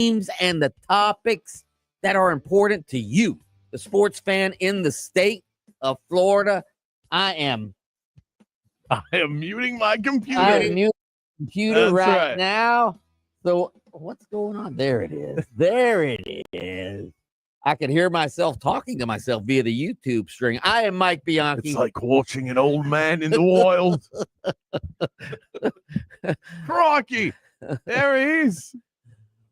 teams and the topics that are important to you, the sports fan in the state of Florida. I am muting my computer. I am muting my computer That's right now. So what's going on? There it is. There it is. I can hear myself talking to myself via the YouTube string. I am Mike Bianchi. It's like watching an old man in the wild. Crikey. There he is.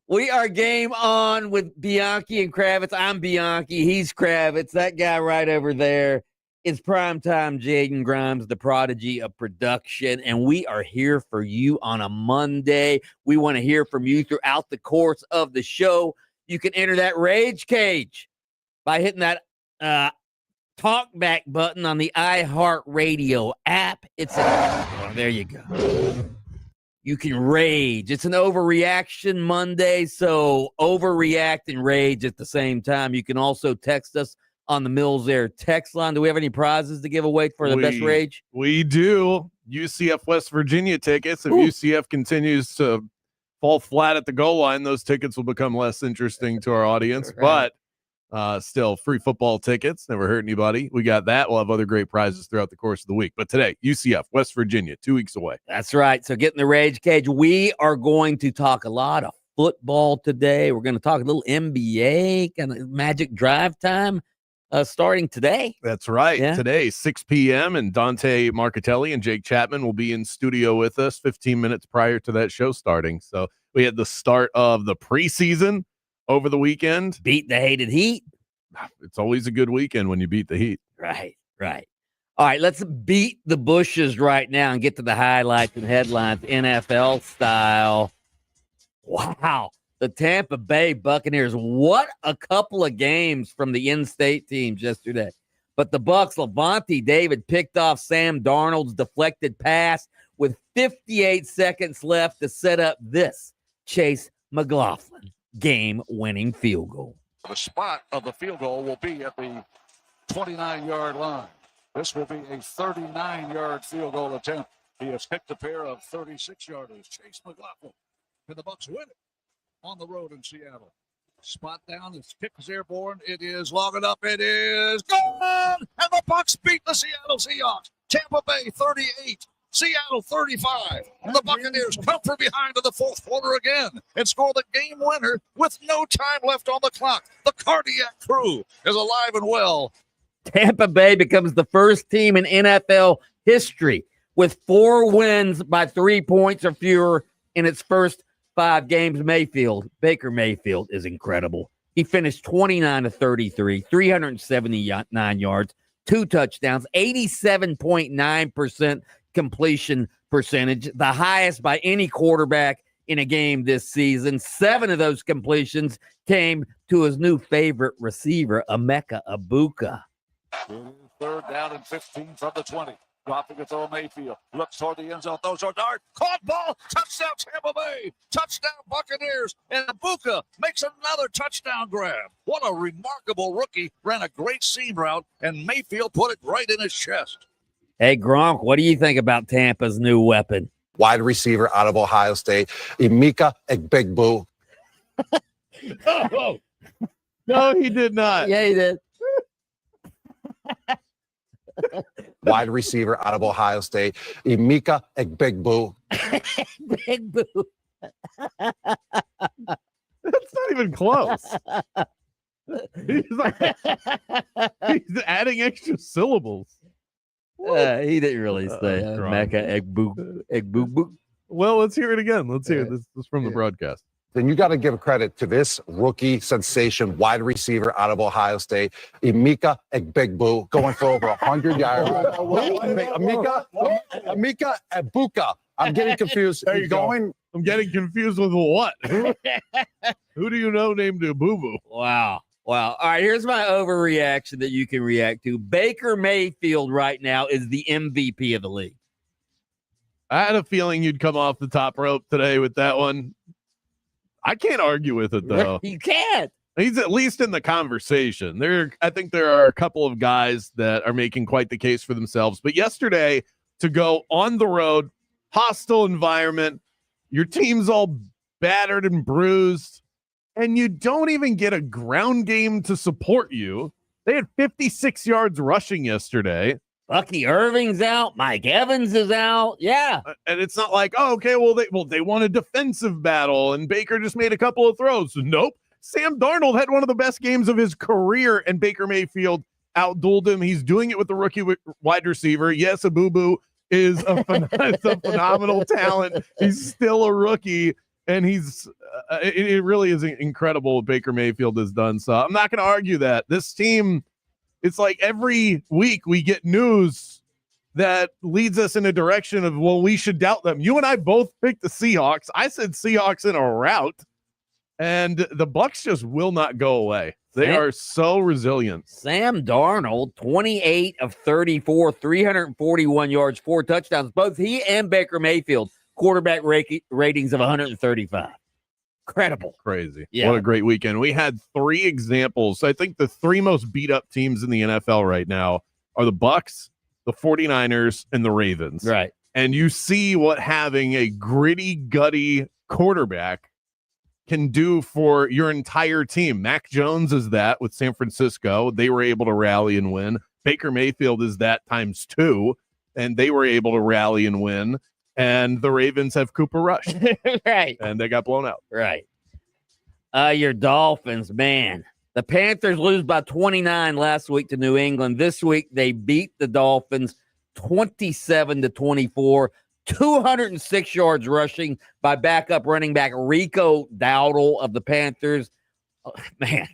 We are game on with Bianchi and Kravitz. I'm Bianchi. He's Kravitz. That guy right over there is primetime Jaden Grimes, the prodigy of production. And we are here for you on a Monday. We want to hear from you throughout the course of the show. You can enter that rage cage by hitting that talkback button on the iHeartRadio app. There you go. You can rage. It's an overreaction Monday, so overreact and rage at the same time. You can also text us on the Mills Air text line. Do we have any prizes to give away for the best rage? We do. UCF West Virginia tickets. If UCF continues to fall flat at the goal line, those tickets will become less interesting to our audience. Right. But still, free football tickets. Never hurt anybody. We got that. We'll have other great prizes throughout the course of the week. But today, UCF, West Virginia, 2 weeks away. That's right. So get in the rage cage. We are going to talk a lot of football today. We're going to talk a little NBA, kind of Magic Drive time starting today. That's right. Yeah. Today, 6 p.m. And Dante Marcatelli and Jake Chapman will be in studio with us 15 minutes prior to that show starting. So we had the start of the preseason over the weekend. Beat the hated Heat. It's always a good weekend when you beat the Heat. Right. All right, let's beat the bushes right now and get to the highlights and headlines NFL style. Wow. The Tampa Bay Buccaneers. What a couple of games from the in-state teams yesterday. But the Bucs, Levante David picked off Sam Darnold's deflected pass with 58 seconds left to set up this Chase McLaughlin game-winning field goal. The spot of the field goal will be at the 29-yard line. This will be a 39-yard field goal attempt. He has kicked a pair of 36-yarders. Chase McLaughlin. And the Bucs win it on the road in Seattle. Spot down. His kick is airborne. It is long enough. It is gone. And the Bucs beat the Seattle Seahawks. Tampa Bay 38. Seattle 35. And the Buccaneers come from behind in the fourth quarter again and score the game winner with no time left on the clock. The cardiac crew is alive and well. Tampa Bay becomes the first team in NFL history with 4 wins by 3 points or fewer in its first 5 games. Baker Mayfield is incredible. He finished 29 of 33, 379 yards, 2 touchdowns, 87.9% completion percentage, the highest by any quarterback in a game this season. 7 of those completions came to his new favorite receiver, Emeka Egbuka. Third down and 15 from the 20. Dropping it to Mayfield. Looks toward the end zone. Those are dart. Caught ball. Touchdown Tampa Bay. Touchdown Buccaneers. And Egbuka makes another touchdown grab. What a remarkable rookie. Ran a great seam route, and Mayfield put it right in his chest. Hey, Gronk, what do you think about Tampa's new weapon? Wide receiver out of Ohio State, Emeka Egbuka. Oh, no, he did not. Yeah, he did. Wide receiver out of Ohio State, Emeka Egbuka. Big boo. That's not even close. He's adding extra syllables. He didn't really say Emeka Egbuka. Well, let's hear it again. Let's hear it. This is from the broadcast. Then you got to give credit to this rookie sensation, wide receiver out of Ohio State, Emeka Egbuka, going for over 100 yards. Emeka Egbuka. I'm getting confused. There you go. I'm getting confused with what? Who do you know named Boo-Boo? Wow. All right, here's my overreaction that you can react to. Baker Mayfield right now is the MVP of the league. I had a feeling you'd come off the top rope today with that one. I can't argue with it, though. You can't. He's at least in the conversation. I think there are a couple of guys that are making quite the case for themselves. But yesterday, to go on the road, hostile environment, your team's all battered and bruised, and you don't even get a ground game to support you. They had 56 yards rushing yesterday. Bucky Irving's out. Mike Evans is out. Yeah. And it's not like, oh, okay, they won a defensive battle and Baker just made a couple of throws. Nope. Sam Darnold had one of the best games of his career, and Baker Mayfield outdueled him. He's doing it with the rookie wide receiver. Yes, Abubu is a phenomenal talent. He's still a rookie, and it really is incredible what Baker Mayfield has done. So I'm not going to argue that. This team, it's like every week we get news that leads us in a direction of, well, we should doubt them. You and I both picked the Seahawks. I said Seahawks in a rout, and the Bucs just will not go away. They are so resilient. Sam Darnold, 28 of 34, 341 yards, 4 touchdowns. Both he and Baker Mayfield, quarterback ratings of 135. Incredible. Crazy. Yeah. What a great weekend. We had 3 examples. I think the 3 most beat up teams in the NFL right now are the Bucs, the 49ers, and the Ravens. Right. And you see what having a gritty, gutty quarterback can do for your entire team. Mac Jones is that with San Francisco. They were able to rally and win. Baker Mayfield is that times 2, and they were able to rally and win. And the Ravens have Cooper Rush. Right. And they got blown out. Right. Your Dolphins, man. The Panthers lose by 29 last week to New England. This week, they beat the Dolphins 27-24. 206 yards rushing by backup running back Rico Dowdle of the Panthers. Oh, man,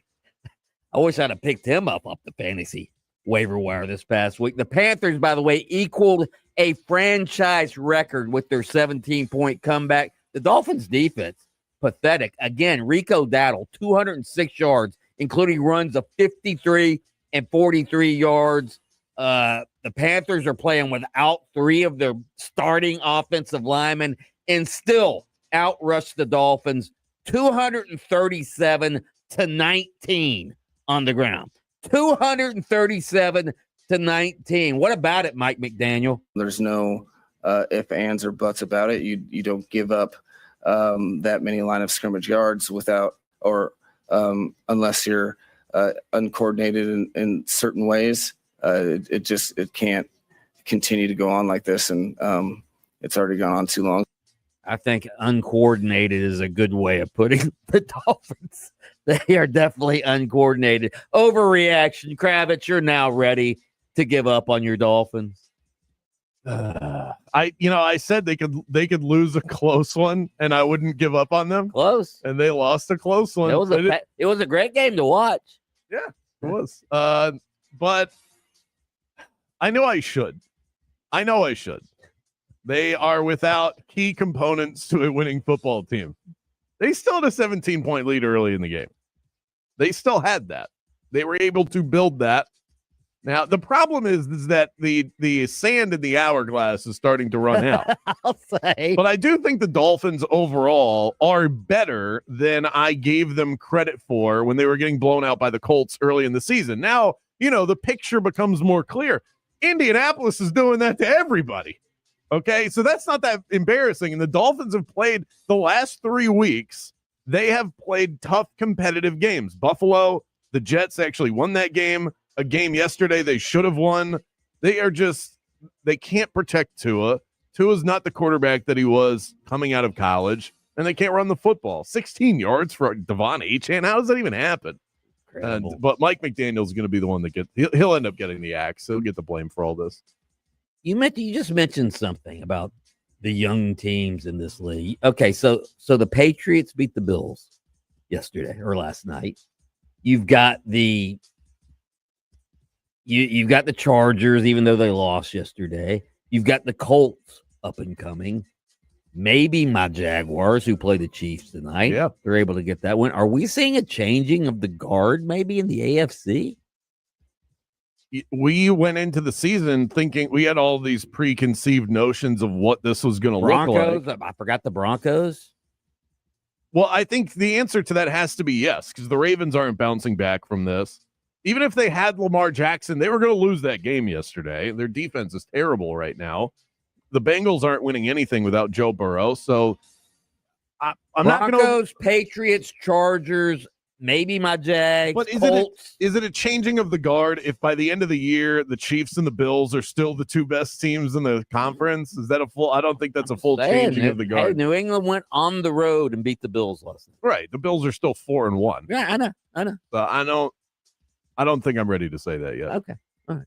I wish I'd have picked him up the fantasy waiver wire this past week. The Panthers, by the way, equaled a franchise record with their 17-point comeback. The Dolphins' defense, pathetic. Again, Rico Dowdle, 206 yards, including runs of 53 and 43 yards. The Panthers are playing without 3 of their starting offensive linemen and still outrushed the Dolphins 237-19 on the ground. 237-19. What about it, Mike McDaniel? There's no ifs, ands, or buts about it. You don't give up that many line of scrimmage yards without unless you're uncoordinated in certain ways. It can't continue to go on like this, and it's already gone on too long. I think uncoordinated is a good way of putting the Dolphins. They are definitely uncoordinated. Overreaction. Kravitz, you're now ready to give up on your Dolphins. I said they could lose a close one, and I wouldn't give up on them. Close. And they lost a close one. It was a great game to watch. Yeah, it was. But I know I should. They are without key components to a winning football team. They still had a 17-point lead early in the game. They still had that. They were able to build that. Now, the problem is that the sand in the hourglass is starting to run out. I'll say. But I do think the Dolphins overall are better than I gave them credit for when they were getting blown out by the Colts early in the season. Now, the picture becomes more clear. Indianapolis is doing that to everybody. Okay, so that's not that embarrassing. And the Dolphins have played the last 3 weeks. They have played tough competitive games. Buffalo, the Jets actually won that game. A game yesterday they should have won. They can't protect Tua. Tua's not the quarterback that he was coming out of college, and they can't run the football. 16 yards for Devon Achane. How does that even happen? But Mike McDaniel's going to be the one that he'll end up getting the axe. He'll get the blame for all this. You just mentioned something about the young teams in this league. Okay, so the Patriots beat the Bills yesterday or last night. You've got the Chargers, even though they lost yesterday. You've got the Colts up and coming. Maybe my Jaguars, who play the Chiefs tonight. Yeah. They're able to get that win. Are we seeing a changing of the guard maybe in the AFC? We went into the season thinking we had all these preconceived notions of what this was going to look like. I forgot the Broncos. Well, I think the answer to that has to be yes, because the Ravens aren't bouncing back from this. Even if they had Lamar Jackson, they were going to lose that game yesterday. Their defense is terrible right now. The Bengals aren't winning anything without Joe Burrow. So I'm not going to. Broncos, Patriots, Chargers, maybe my Jags, But Colts. is it a changing of the guard if by the end of the year the Chiefs and the Bills are still the two best teams in the conference? Is that a full? I don't think that's a full changing of the guard. Hey, New England went on the road and beat the Bills last night. Right, the Bills are still 4-1. Yeah, I know. So I don't think I'm ready to say that yet. Okay, all right.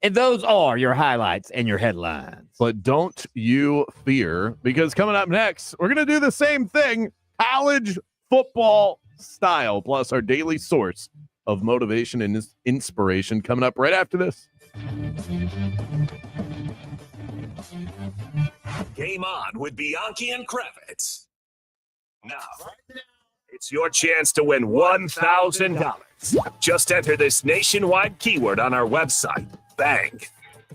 And those are your highlights and your headlines. But don't you fear, because coming up next, we're going to do the same thing, college football style, plus our daily source of motivation and inspiration coming up right after this. Game on with Bianchi and Kravitz. Now, it's your chance to win $1,000. Just enter this nationwide keyword on our website, BANG.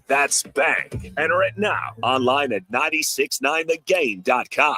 That's BANG. Enter it now online at 969thegame.com.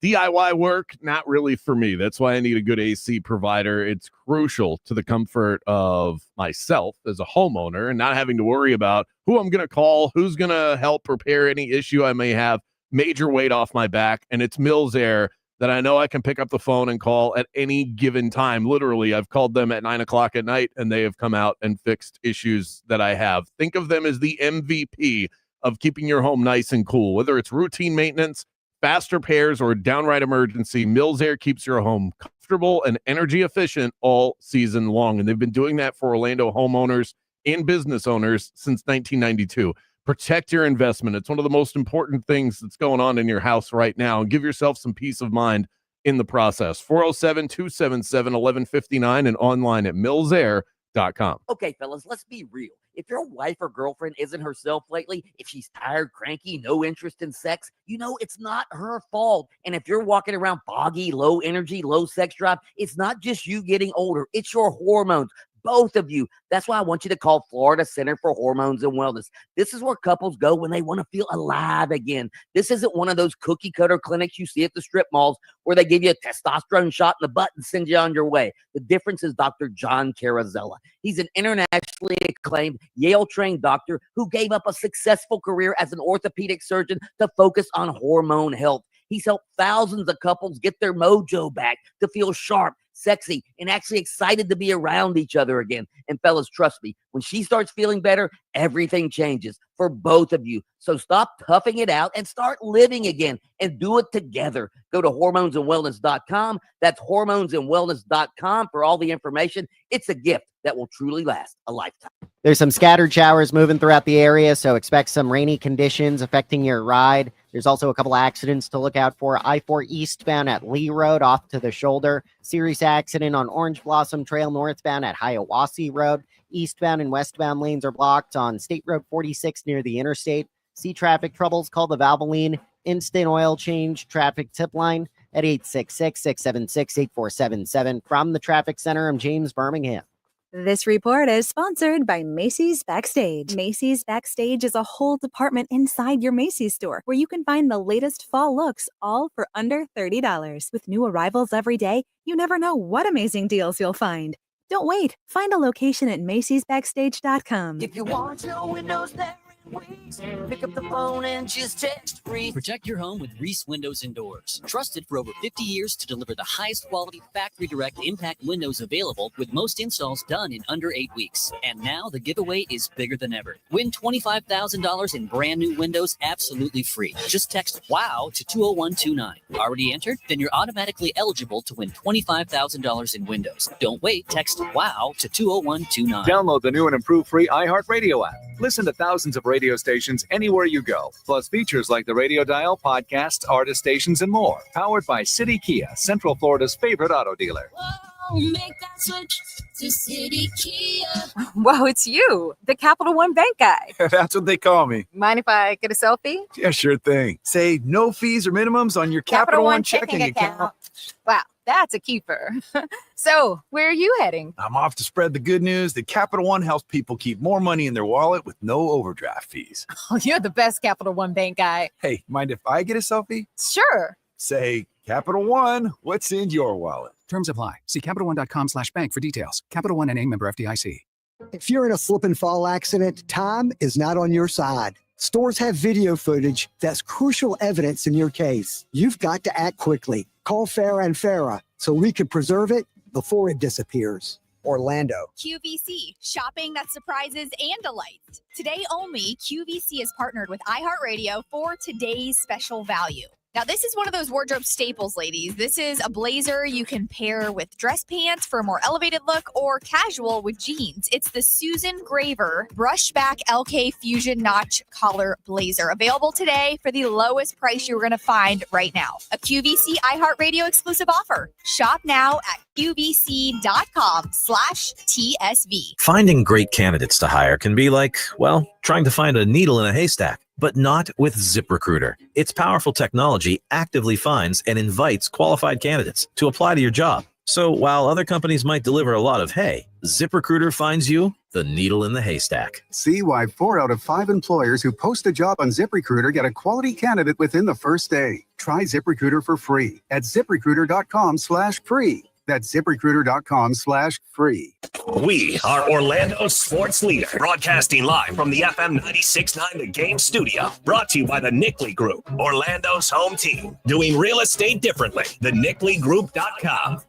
DIY work, not really for me. That's why I need a good AC provider. It's crucial to the comfort of myself as a homeowner and not having to worry about who I'm going to call, who's going to help repair any issue I may have. Major weight off my back, and it's Mills Air that I know I can pick up the phone and call at any given time. Literally, I've called them at 9:00 at night, and they have come out and fixed issues that I have. Think of them as the MVP of keeping your home nice and cool. Whether it's routine maintenance, fast repairs, or downright emergency, Mills Air keeps your home comfortable and energy efficient all season long. And they've been doing that for Orlando homeowners and business owners since 1992. Protect your investment. It's one of the most important things that's going on in your house right now. And give yourself some peace of mind in the process. 407-277-1159 and online at millsair.com. Okay, fellas, let's be real. If your wife or girlfriend isn't herself lately, if she's tired, cranky, no interest in sex, it's not her fault. And if you're walking around foggy, low energy, low sex drive, it's not just you getting older. It's your hormones. Both of you. That's why I want you to call Florida Center for Hormones and Wellness. This is where couples go when they want to feel alive again. This isn't one of those cookie cutter clinics you see at the strip malls where they give you a testosterone shot in the butt and send you on your way. The difference is Dr. John Carrazella. He's an internationally acclaimed Yale-trained doctor who gave up a successful career as an orthopedic surgeon to focus on hormone health. He's helped thousands of couples get their mojo back, to feel sharp, sexy, and actually excited to be around each other again. And fellas, trust me, when she starts feeling better, everything changes for both of you. So stop toughing it out and start living again, and do it together. Go to hormonesandwellness.com. That's hormonesandwellness.com for all the information. It's a gift that will truly last a lifetime. There's some scattered showers moving throughout the area, so expect some rainy conditions affecting your ride. There's also a couple accidents to look out for. I-4 eastbound at Lee Road off to the shoulder. Serious accident on Orange Blossom Trail northbound at Hiawassee Road. Eastbound and westbound lanes are blocked on State Road 46 near the interstate. See traffic troubles, call the Valvoline Instant Oil Change traffic tip line at 866-676-8477. From the Traffic Center, I'm James Birmingham. This report is sponsored by Macy's Backstage. Macy's Backstage is a whole department inside your Macy's store where you can find the latest fall looks, all for under $30. With new arrivals every day, you never know what amazing deals you'll find. Don't wait. Find a location at Macy'sBackstage.com. If you want your windows there in weeks, pick up the phone and just text free. Protect your home with Reese Windows and Doors. Trusted for over 50 years to deliver the highest quality factory direct impact windows available, with most installs done in under 8 weeks. And now the giveaway is bigger than ever. Win $25,000 in brand new windows absolutely free. Just text WOW to 20129. Already entered? Then you're automatically eligible to win $25,000 in windows. Don't wait. Text WOW to 20129. Download the new and improved free iHeartRadio app. Listen to thousands of radio stations anywhere you go, plus features like the Radio Dial, podcasts, artist stations, and more. Powered by City Kia, Central Florida's favorite auto dealer. Whoa, make that switch to City Kia. Whoa, it's you, the Capital One Bank guy. That's what they call me. Mind if I get a selfie? Yeah, sure thing. Say no fees or minimums on your Capital One checking account. Wow, that's a keeper. So, where are you heading? I'm off to spread the good news that Capital One helps people keep more money in their wallet with no overdraft fees. Oh, you're the best Capital One Bank guy. Hey, mind if I get a selfie? Sure. Say, Capital One, what's in your wallet? Terms apply. See CapitalOne.com/bank for details. Capital One NA, member FDIC. If you're in a slip and fall accident, time is not on your side. Stores have video footage that's crucial evidence in your case. You've got to act quickly. Call Farah and Farah so we can preserve it before it disappears. Orlando. QVC, shopping that surprises and delights. Today only, QVC is partnered with iHeartRadio for today's special value. Now, this is one of those wardrobe staples, ladies. This is a blazer you can pair with dress pants for a more elevated look or casual with jeans. It's the Susan Graver Brushback LK Fusion Notch Collar Blazer. Available today for the lowest price you're going to find right now. A QVC iHeartRadio exclusive offer. Shop now at QVC.com/TSV. Finding great candidates to hire can be like, well, trying to find a needle in a haystack. But not with ZipRecruiter. Its powerful technology actively finds and invites qualified candidates to apply to your job. So while other companies might deliver a lot of hay, ZipRecruiter finds you the needle in the haystack. See why 4 out of 5 employers who post a job on ZipRecruiter get a quality candidate within the first day. Try ZipRecruiter for free at ZipRecruiter.com/free. That's ZipRecruiter.com/free. We are Orlando's sports leader, broadcasting live from the FM 96.9 The Game studio. Brought to you by the Nickley Group, Orlando's home team. Doing real estate differently. TheNickleyGroup.com.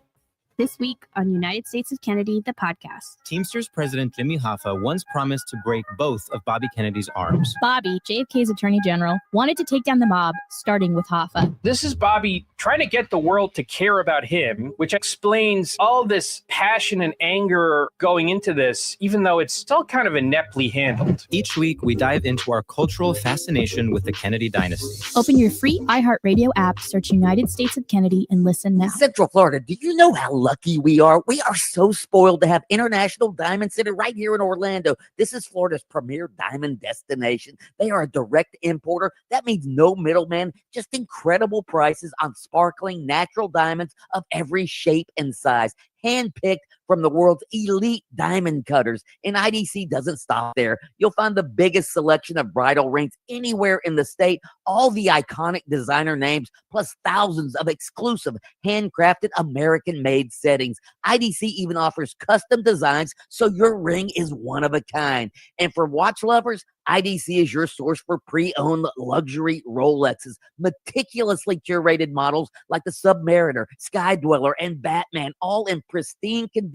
This week on United States of Kennedy, the podcast. Teamsters President Jimmy Hoffa once promised to break both of Bobby Kennedy's arms. Bobby, JFK's attorney general, wanted to take down the mob, starting with Hoffa. This is Bobby trying to get the world to care about him, which explains all this passion and anger going into this, even though it's still kind of ineptly handled. Each week, we dive into our cultural fascination with the Kennedy dynasty. Open your free iHeartRadio app, search United States of Kennedy, and listen now. Central Florida, do you know how lucky we are? We are so spoiled to have International Diamond Center right here in Orlando. This is Florida's premier diamond destination. They are a direct importer. That means no middleman, just incredible prices on sparkling natural diamonds of every shape and size, handpicked from the world's elite diamond cutters. And IDC doesn't stop there. You'll find the biggest selection of bridal rings anywhere in the state, all the iconic designer names, plus thousands of exclusive handcrafted American-made settings. IDC even offers custom designs, so your ring is one of a kind. And for watch lovers, IDC is your source for pre-owned luxury Rolexes, meticulously curated models like the Submariner, Sky Dweller, and Batman, all in pristine condition.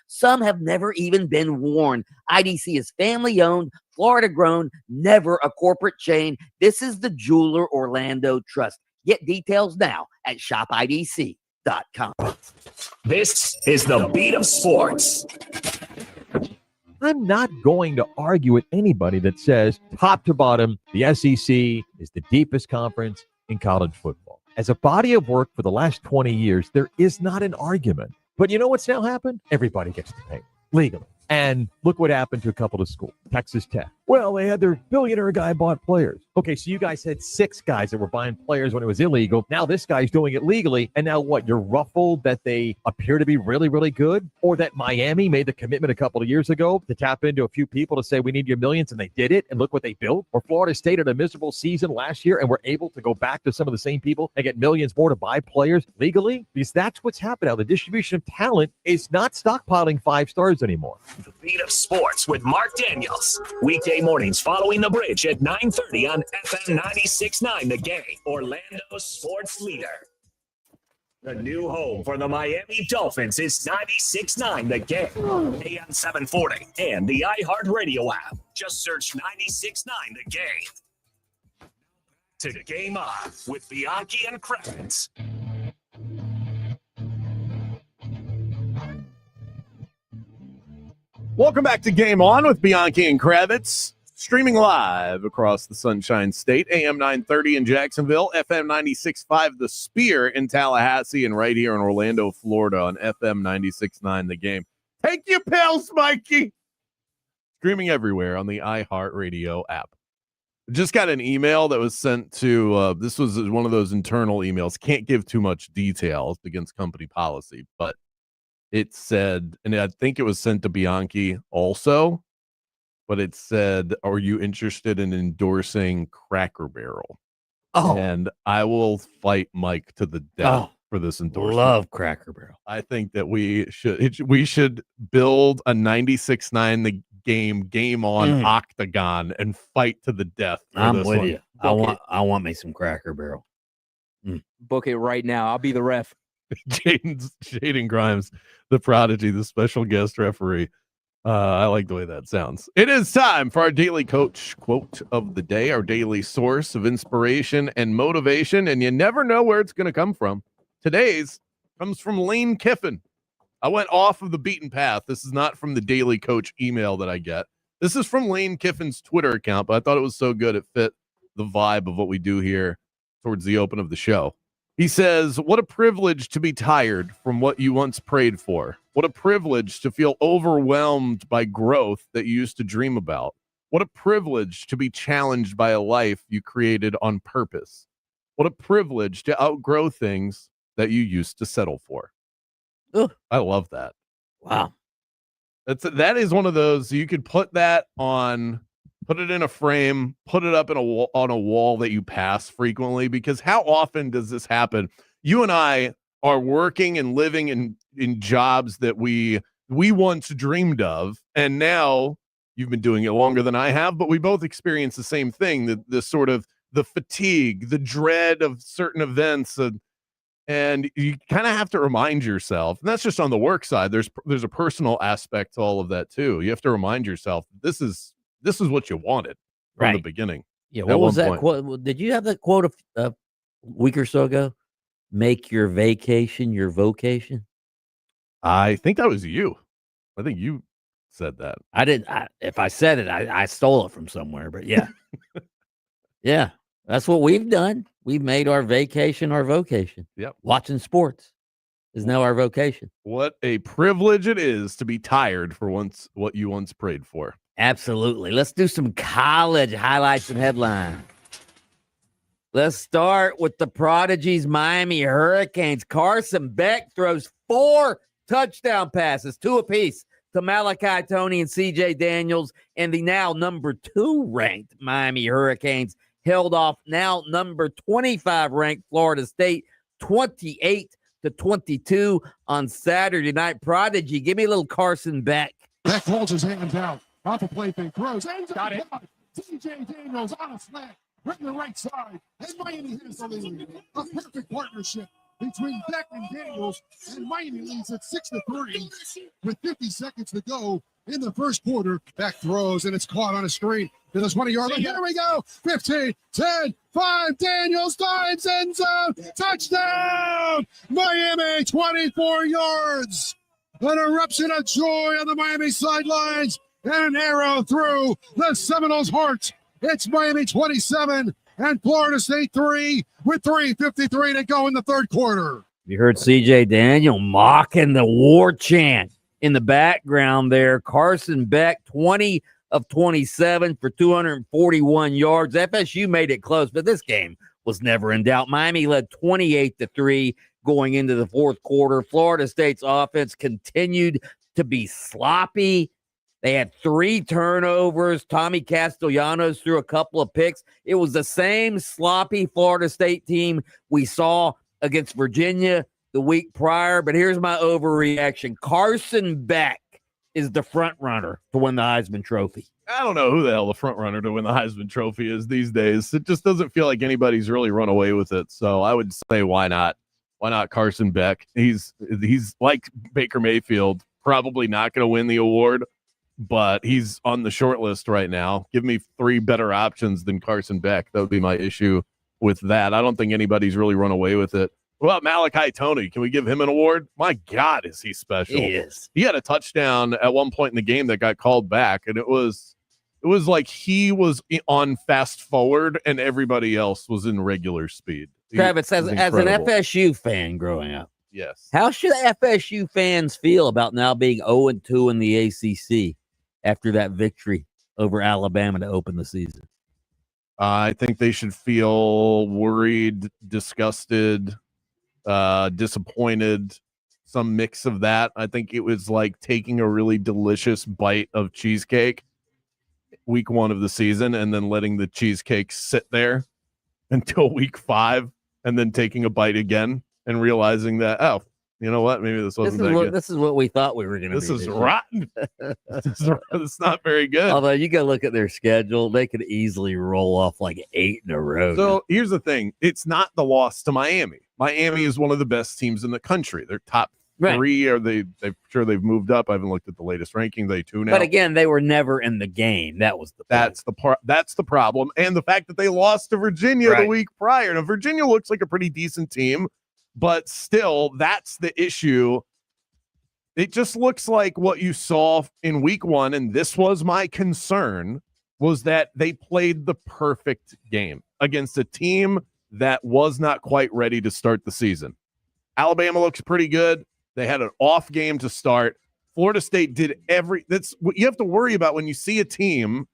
Some have never even been worn. IDC is family-owned, Florida-grown, never a corporate chain. This is the jeweler Orlando Trust. Get details now at shopidc.com. This is the beat of sports. I'm not going to argue with anybody that says top to bottom, the SEC is the deepest conference in college football. As a body of work for the last 20 years, there is not an argument. But you know what's now happened? Everybody gets to pay legally. And look what happened to a couple of schools. Texas Tech. Well, they had their billionaire guy bought players. Okay, so you guys had 6 guys that were buying players when it was illegal. Now this guy's doing it legally. And now what? You're ruffled that they appear to be really, really good? Or that Miami made the commitment a couple of years ago to tap into a few people to say, we need your millions, and they did it. And look what they built. Or Florida State had a miserable season last year and were able to go back to some of the same people and get millions more to buy players legally? Because that's what's happened now. The distribution of talent is not stockpiling 5 stars anymore. The beat of sports with Mark Daniels. Weekday mornings following the bridge at 9:30 on FM 96.9 The Game, Orlando's sports leader. The new home for the Miami Dolphins is 96.9 The Game, AM 740, and the iHeartRadio app. Just search 96.9 The Game. To Game On with Bianchi and Kravitz. Welcome back to Game On with Bianchi and Kravitz, streaming live across the Sunshine State, AM 930 in Jacksonville, FM 96.5 The Spear in Tallahassee, and right here in Orlando, Florida on FM 96.9 The Game. Take your pills, Mikey! Streaming everywhere on the iHeartRadio app. Just got an email that was sent to, this was one of those internal emails. Can't give too much details against company policy, but it said, and I think it was sent to Bianchi also, but it said, are you interested in endorsing Cracker Barrel? Oh. And I will fight Mike to the death for this endorsement. Love Cracker Barrel. I think that we should build a 96.9 The game on octagon and fight to the death. I'm with one. you. I want me some Cracker Barrel. Book it right now. I'll be the ref. Jaden Grimes, the prodigy, the special guest referee. I like the way that sounds. It is time for our daily coach quote of the day, our daily source of inspiration and motivation, and you never know where it's going to come from. Today's comes from Lane Kiffin. I went off of the beaten path. This is not from the daily coach email that I get. This is from Lane Kiffin's Twitter account, but I thought it was so good it fit the vibe of what we do here towards the open of the show. He says, what a privilege to be tired from what you once prayed for. What a privilege to feel overwhelmed by growth that you used to dream about. What a privilege to be challenged by a life you created on purpose. What a privilege to outgrow things that you used to settle for. Ugh. I love that. Wow. That is one of those, you could put that on, put it in a frame, put it up on a wall that you pass frequently, because how often does this happen? You and I are working and living in jobs that we once dreamed of, and now you've been doing it longer than I have, but we both experience the same thing, the sort of the fatigue, the dread of certain events, and you kind of have to remind yourself, and that's just on the work side. There's a personal aspect to all of that too. You have to remind yourself this is what you wanted from the beginning. Yeah. What was that quote? Did you have that quote a week or so ago? Make your vacation your vocation. I think that was you. I think you said that. I didn't. If I said it, I stole it from somewhere. But yeah, yeah, that's what we've done. We've made our vacation our vocation. Yep. Watching sports is now our vocation. What a privilege it is to be tired for what you once prayed for. Absolutely. Let's do some college highlights and headlines. Let's start with the Prodigy's Miami Hurricanes. Carson Beck throws 4 touchdown passes, 2 apiece, to Malachi Toney and CJ Daniels, and the now number 2 ranked Miami Hurricanes held off now number 25 ranked Florida State 28-22 on Saturday night. Prodigy, give me a little Carson Beck. Beck holds his hands out. Off a play fake, throws. Got it. CJ Daniels on a slant. Right in the right side. And Miami has the lead. A perfect partnership between Beck and Daniels. And Miami leads at 6-3 with 50 seconds to go in the first quarter. Beck throws, and it's caught on a screen. To the 20-yard line. Here we go. 15, 10, 5. Daniels dives end zone. Touchdown. Miami, 24 yards. An eruption of joy on the Miami sidelines. And an arrow through the Seminoles' heart. It's Miami 27 and Florida State 3 with 3:53 to go in the third quarter. You heard CJ Daniel mocking the war chant in the background there. Carson Beck, 20 of 27 for 241 yards. FSU made it close, but this game was never in doubt. Miami led 28-3 going into the fourth quarter. Florida State's offense continued to be sloppy. They had 3 turnovers. Tommy Castellanos threw a couple of picks. It was the same sloppy Florida State team we saw against Virginia the week prior. But here's my overreaction. Carson Beck is the front runner to win the Heisman Trophy. I don't know who the hell the front runner to win the Heisman Trophy is these days. It just doesn't feel like anybody's really run away with it. So I would say, why not? Why not Carson Beck? He's like Baker Mayfield, probably not going to win the award, but he's on the short list right now. Give me 3 better options than Carson Beck. That would be my issue with that. I don't think anybody's really run away with it. What about Malachi Toney? Can we give him an award? My God, is he special? He is. He had a touchdown at one point in the game that got called back, and it was like he was on fast forward and everybody else was in regular speed. Kravitz, as an FSU fan growing up, yes, how should FSU fans feel about now being 0-2 in the ACC after that victory over Alabama to open the season? I think they should feel worried, disgusted, disappointed, some mix of that. I think it was like taking a really delicious bite of cheesecake week 1 of the season and then letting the cheesecake sit there until week 5 and then taking a bite again and realizing that, oh, You know what? Maybe this wasn't that good. This is what we thought we were going to be. This is rotten. It's not very good. Although you go look at their schedule, they could easily roll off like 8 in a row. So here's the thing. It's not the loss to Miami. Miami is one of the best teams in the country. They're top 3. Are they've moved up. I haven't looked at the latest ranking. They 2 now. But again, they were never in the game. That was the point. That's the problem. And the fact that they lost to Virginia the week prior. Now, Virginia looks like a pretty decent team, but still, that's the issue. It just looks like what you saw in week 1, and this was my concern, was that they played the perfect game against a team that was not quite ready to start the season. Alabama looks pretty good. They had an off game to start. Florida State did that's what you have to worry about when you see a team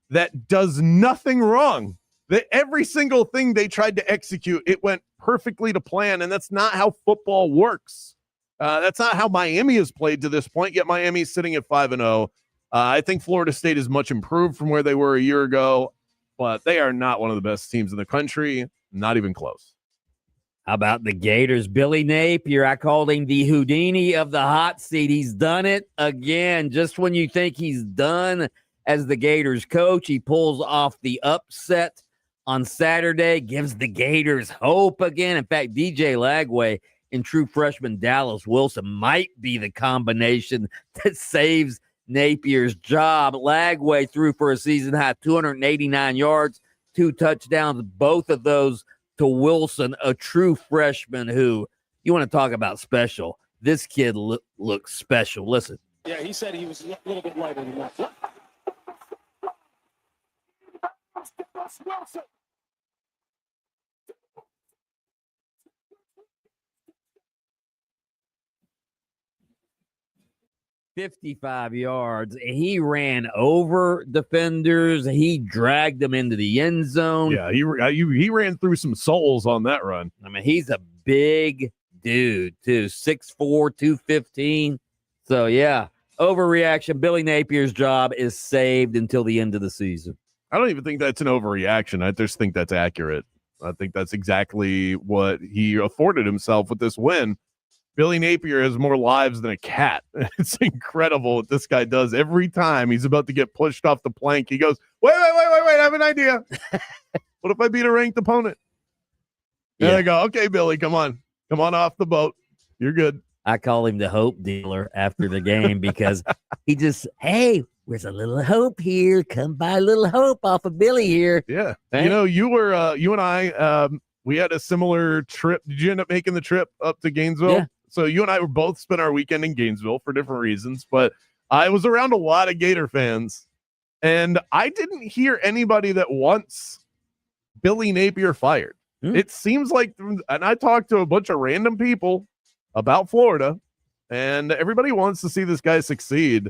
that does nothing wrong. That every single thing they tried to execute, it went perfectly to plan, and that's not how football works. That's not how Miami has played to this point, yet Miami's sitting at 5-0. I think Florida State is much improved from where they were a year ago, but they are not one of the best teams in the country, not even close. How about the Gators? Billy Napier, I called him the Houdini of the hot seat. He's done it again. Just when you think he's done as the Gators coach, he pulls off the upset on Saturday, gives the Gators hope again. In fact, DJ Lagway and true freshman Dallas Wilson might be the combination that saves Napier's job. Lagway threw for a season high 289 yards, 2 touchdowns, both of those to Wilson, a true freshman who, you want to talk about special. This kid looks special. Listen. Yeah, he said he was a little bit lighter than that. Wilson. 55 yards. He ran over defenders. He dragged them into the end zone. Yeah, he ran through some souls on that run. I mean, he's a big dude, too. 6'4", 215. So, yeah, overreaction. Billy Napier's job is saved until the end of the season. I don't even think that's an overreaction. I just think that's accurate. I think that's exactly what he afforded himself with this win. Billy Napier has more lives than a cat. It's incredible what this guy does. Every time he's about to get pushed off the plank, he goes, wait, I have an idea. What if I beat a ranked opponent? And I go, okay, Billy, come on off the boat. You're good. I call him the hope dealer after the game because he just, hey, there's a little hope here. Come by a little hope off of Billy here. Yeah. Right? You know, you and I, we had a similar trip. Did you end up making the trip up to Gainesville? Yeah. So you and I were both spent our weekend in Gainesville for different reasons, but I was around a lot of Gator fans, and I didn't hear anybody that wants Billy Napier fired. It seems like, and I talked to a bunch of random people about Florida, and everybody wants to see this guy succeed.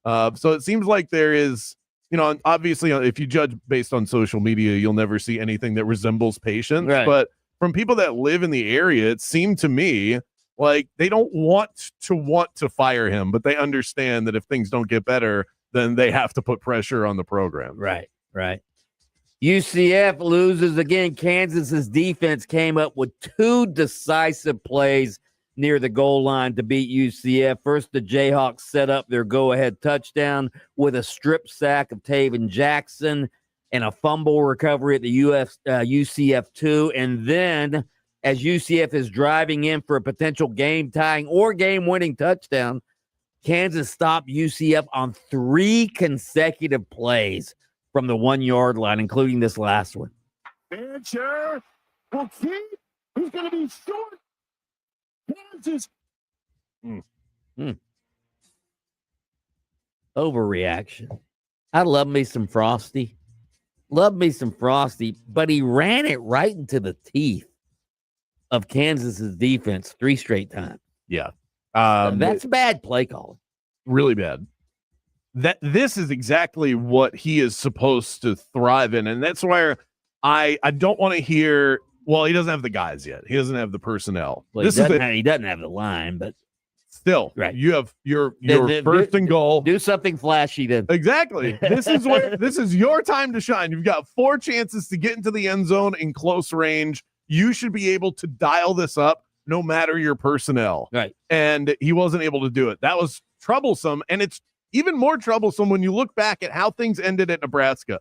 So it seems like there is, you know, obviously if you judge based on social media, you'll never see anything that resembles patience. Right. But from people that live in the area, it seemed to me like they don't want to fire him, but they understand that if things don't get better, then they have to put pressure on the program. Right. UCF loses again. Kansas's defense came up with 2 decisive plays near the goal line to beat UCF. First, the Jayhawks set up their go-ahead touchdown with a strip sack of Taven Jackson and a fumble recovery at the UCF 2. And then, as UCF is driving in for a potential game-tying or game-winning touchdown, Kansas stopped UCF on 3 consecutive plays from the 1-yard line, including this last one. Bancher will keep. He's going to be short. Kansas. Overreaction. I love me some Frosty. But he ran it right into the teeth of Kansas's defense 3 straight times. Yeah. That's bad play calling. Really bad. This is exactly what he is supposed to thrive in. And that's where I don't want to hear, well, he doesn't have the guys yet. He doesn't have the personnel. Well, he doesn't have the line, but still, right. You have your first and goal. Do something flashy then. Exactly. This is your time to shine. You've got 4 chances to get into the end zone in close range. You should be able to dial this up. no matter your personnel. Right. And he wasn't able to do it. That was troublesome. And it's even more troublesome when you look back at how things ended at Nebraska.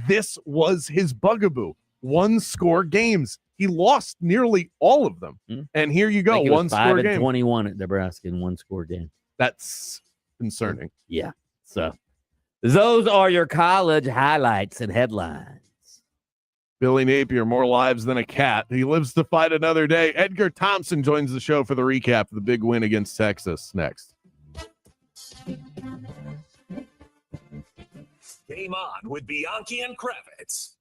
This was his bugaboo. 1-score games. He lost nearly all of them. And here you go, 1-score game. 21 at Nebraska in 1-score game. That's concerning. Yeah. So those are your college highlights and headlines. Billy Napier, more lives than a cat. He lives to fight another day. Edgar Thompson joins the show for the recap of the big win against Texas next. Game on with Bianchi and Kravitz.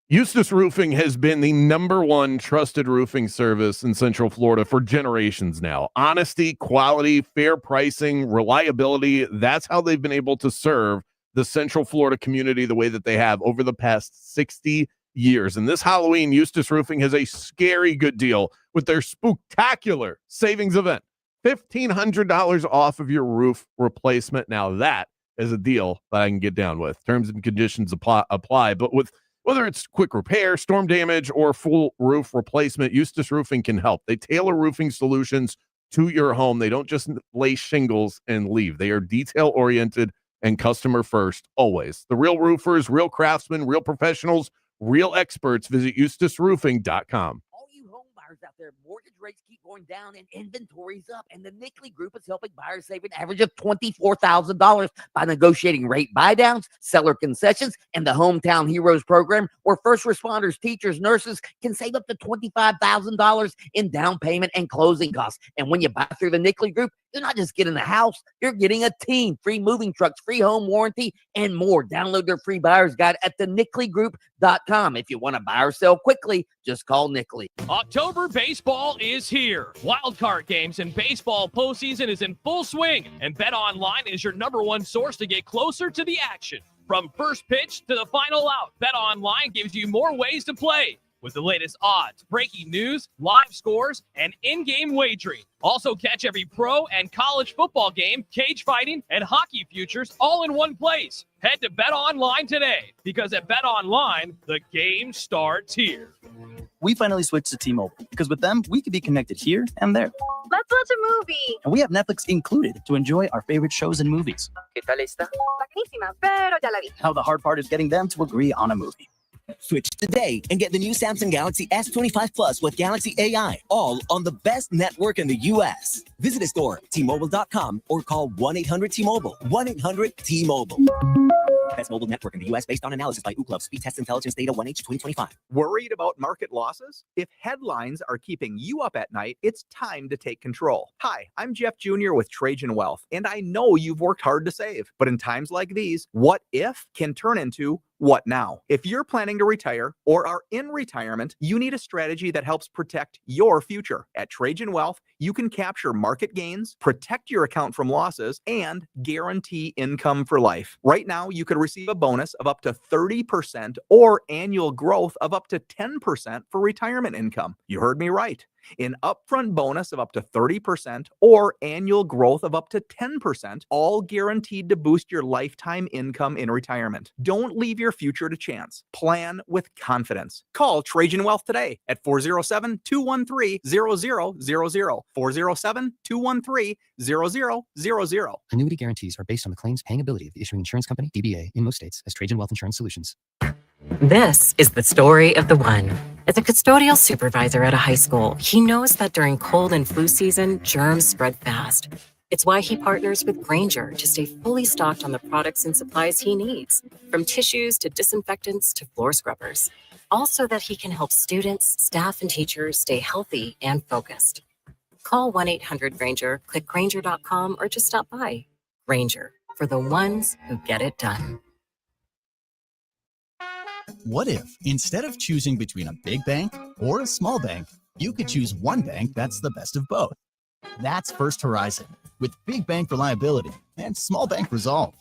Eustace Roofing has been the #1 trusted roofing service in Central Florida for generations now. Honesty, quality, fair pricing, reliability. That's how they've been able to serve the Central Florida community the way that they have over the past 60 years. And this Halloween, Eustace Roofing has a scary good deal with their spooktacular savings event. $1,500 off of your roof replacement. Now that is a deal that I can get down with. Terms and conditions apply. But with whether it's quick repair, storm damage, or full roof replacement, Eustace Roofing can help. They tailor roofing solutions to your home. They don't just lay shingles and leave. They are detail-oriented and customer first, always. The real roofers, real craftsmen, real professionals, real experts. Visit EustaceRoofing.com. All you home buyers out there, mortgage rates keep going down and inventory's up, and the Nickley Group is helping buyers save an average of $24,000 by negotiating rate buydowns, seller concessions, and the Hometown Heroes program, where first responders, teachers, nurses can save up to $25,000 in down payment and closing costs. And when you buy through the Nickley Group, you're not just getting a house, you're getting a team, free moving trucks, free home warranty, and more. Download their free buyer's guide at thenickleyGroup.com. If you want to buy or sell quickly, just call Nickley. October baseball is here. Wildcard games and baseball postseason is in full swing, and BetOnline is your #1 source to get closer to the action. From first pitch to the final out, BetOnline gives you more ways to play, with the latest odds, breaking news, live scores, and in-game wagering. Also catch every pro and college football game, cage fighting, and hockey futures all in one place. Head to BetOnline today, because at BetOnline, the game starts here. We finally switched to T-Mobile, because with them, we could be connected here and there. Let's watch a movie. And we have Netflix included to enjoy our favorite shows and movies. ¿Qué tal esta? Buenísima, pero ya la vi. Now the hard part is getting them to agree on a movie. Switch today and get the new Samsung Galaxy S25 Plus with Galaxy AI, all on the best network in the U.S. Visit a store, T-Mobile.com, or call 1-800-T-Mobile. 1-800-T-Mobile. Best mobile network in the U.S. based on analysis by Ookla. Speed Test Intelligence Data 1H 2025. Worried about market losses? If headlines are keeping you up at night, it's time to take control. Hi, I'm Jeff Jr. with Trajan Wealth, and I know you've worked hard to save. But in times like these, what if can turn into what now? If you're planning to retire or are in retirement, you need a strategy that helps protect your future. At Trajan Wealth, you can capture market gains, protect your account from losses, and guarantee income for life. Right now, you could receive a bonus of up to 30% or annual growth of up to 10% for retirement income. You heard me right. An upfront bonus of up to 30% or annual growth of up to 10%, all guaranteed to boost your lifetime income in retirement. Don't leave your future to chance. Plan with confidence. Call Trajan Wealth today at 407-213-0000. 407-213-0000. Annuity guarantees are based on the claims paying ability of the issuing insurance company, DBA, in most states as Trajan Wealth Insurance Solutions. This is the story of the one. As a custodial supervisor at a high school, he knows that during cold and flu season, germs spread fast. It's why he partners with Grainger to stay fully stocked on the products and supplies he needs, from tissues to disinfectants to floor scrubbers. All so that he can help students, staff, and teachers stay healthy and focused. Call 1-800-GRAINGER, click Grainger.com, or just stop by. Grainger, for the ones who get it done. What if, instead of choosing between a big bank or a small bank, you could choose one bank that's the best of both? That's First Horizon, with big bank reliability and small bank resolve.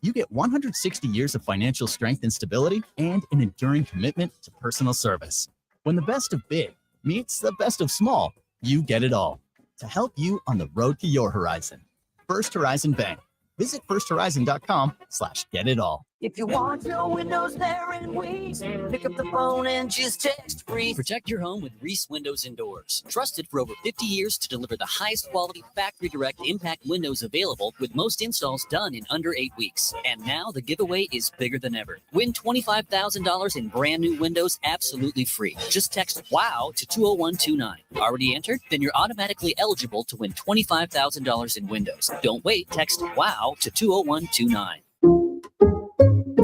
You get 160 years of financial strength and stability and an enduring commitment to personal service. When the best of big meets the best of small, you get it all. To help you on the road to your horizon. First Horizon Bank. Visit firsthorizon.com/getitall. If you want your windows there in Reese, pick up the phone and just text Reese. Protect your home with Reese Windows Indoors. Trusted for over 50 years to deliver the highest quality factory direct impact windows available, with most installs done in under 8 weeks. And now the giveaway is bigger than ever. Win $25,000 in brand new windows absolutely free. Just text WOW to 20129. Already entered? Then you're automatically eligible to win $25,000 in windows. Don't wait. Text WOW to 20129.